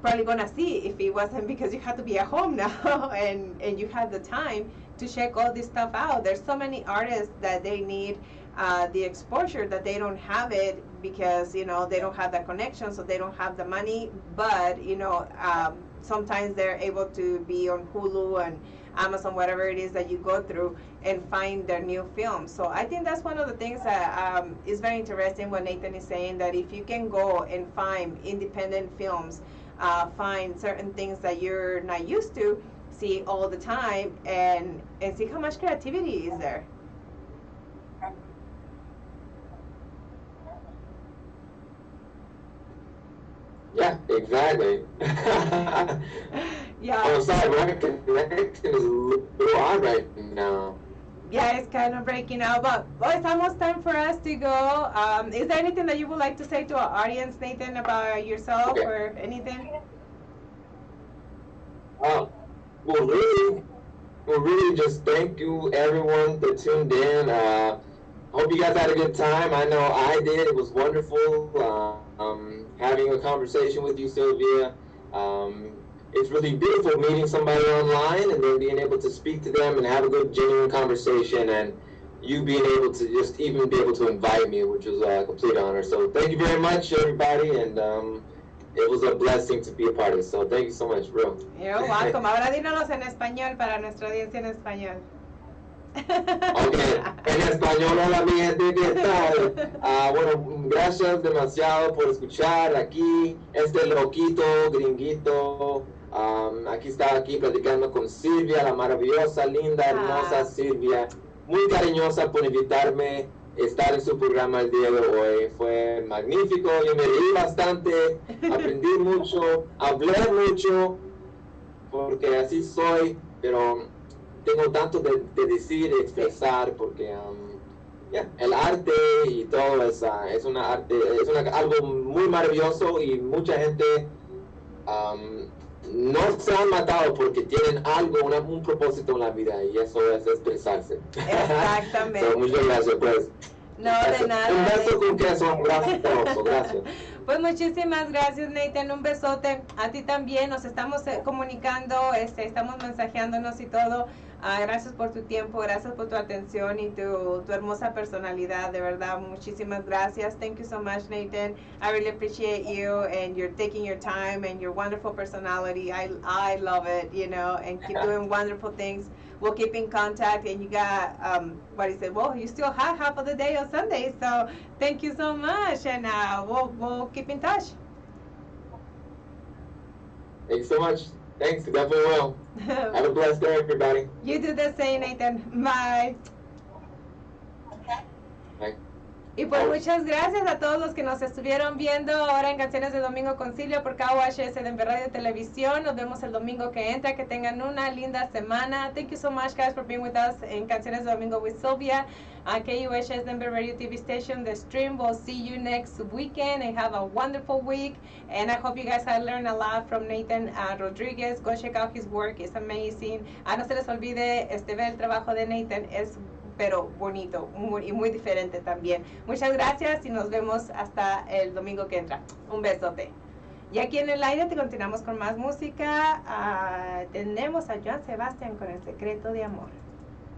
probably gonna see if it wasn't because you have to be at home now and you have the time to check all this stuff out. There's so many artists that they need the exposure that they don't have it because they don't have the connection, so they don't have the money. But sometimes they're able to be on Hulu Amazon, whatever it is that you go through, and find their new films. So I think that's one of the things that is very interesting what Nathan is saying, that if you can go and find independent films, find certain things that you're not used to see all the time, and see how much creativity is there. Yeah, exactly. Yeah. I'm sorry, my connection is a little odd right now. Yeah, it's kind of breaking out, but well, it's almost time for us to go. Is there anything that you would like to say to our audience, Nathan, about yourself Okay. or anything? Well, really, just thank you everyone that tuned in. Hope you guys had a good time. I know I did. It was wonderful having a conversation with you, Sylvia. It's really beautiful meeting somebody online and then being able to speak to them and have a good, genuine conversation, and you being able to just even be able to invite me, which was a complete honor. So thank you very much, everybody, and it was a blessing to be a part of it. So thank you so much, bro. You're welcome. Ahora dínolos en español para nuestra audiencia en español. Ok, en español, hola mi gente, ¿qué tal? Bueno, gracias demasiado por escuchar aquí, este loquito, gringuito. Aquí estaba aquí platicando con Silvia, la maravillosa, linda, hermosa Silvia. Muy cariñosa por invitarme a estar en su programa el día de hoy. Fue magnífico, yo me reí bastante, aprendí mucho, hablé mucho, porque así soy, pero tengo tanto de decir, de expresar, porque el arte y todo es una arte, algo muy maravilloso, y mucha gente no se han matado porque tienen algo, un propósito en la vida, y eso es expresarse. Exactamente. So, muchas gracias, pues. No, de nada. Un beso con queso, gracias, gracias. Pues muchísimas gracias, Nathan, un besote. A ti también, nos estamos comunicando, estamos mensajeándonos y todo. Gracias por tu tiempo, gracias por tu atención y tu hermosa personalidad, de verdad, muchísimas gracias. Thank you so much, Nathan. I really appreciate you, and you're taking your time and your wonderful personality. I love it, you know, and keep doing wonderful things. We'll keep in contact, and you got, what is it? Well, you still have half of the day on Sunday, so thank you so much, and we'll keep in touch. Thanks so much. Thanks, definitely will. Have a blessed day, everybody. You do the same, Nathan. Bye. Bye. Y pues muchas gracias a todos los que nos estuvieron viendo ahora en Canciones de Domingo con Silvia por KUHS Denver Radio y Televisión. Nos vemos el domingo que entra. Que tengan una linda semana. Thank you so much, guys, for being with us in Canciones de Domingo with Sylvia. KUHS Denver Radio TV station, the stream. We'll see you next weekend, and have a wonderful week. And I hope you guys have learned a lot from Nathan Rodriguez. Go check out his work. It's amazing. No se les olvide ver el trabajo de Nathan. Es pero bonito y muy diferente también. Muchas gracias y nos vemos hasta el domingo que entra. Un besote. Y aquí en el aire te continuamos con más música. Tenemos a Joan Sebastián con El Secreto de Amor.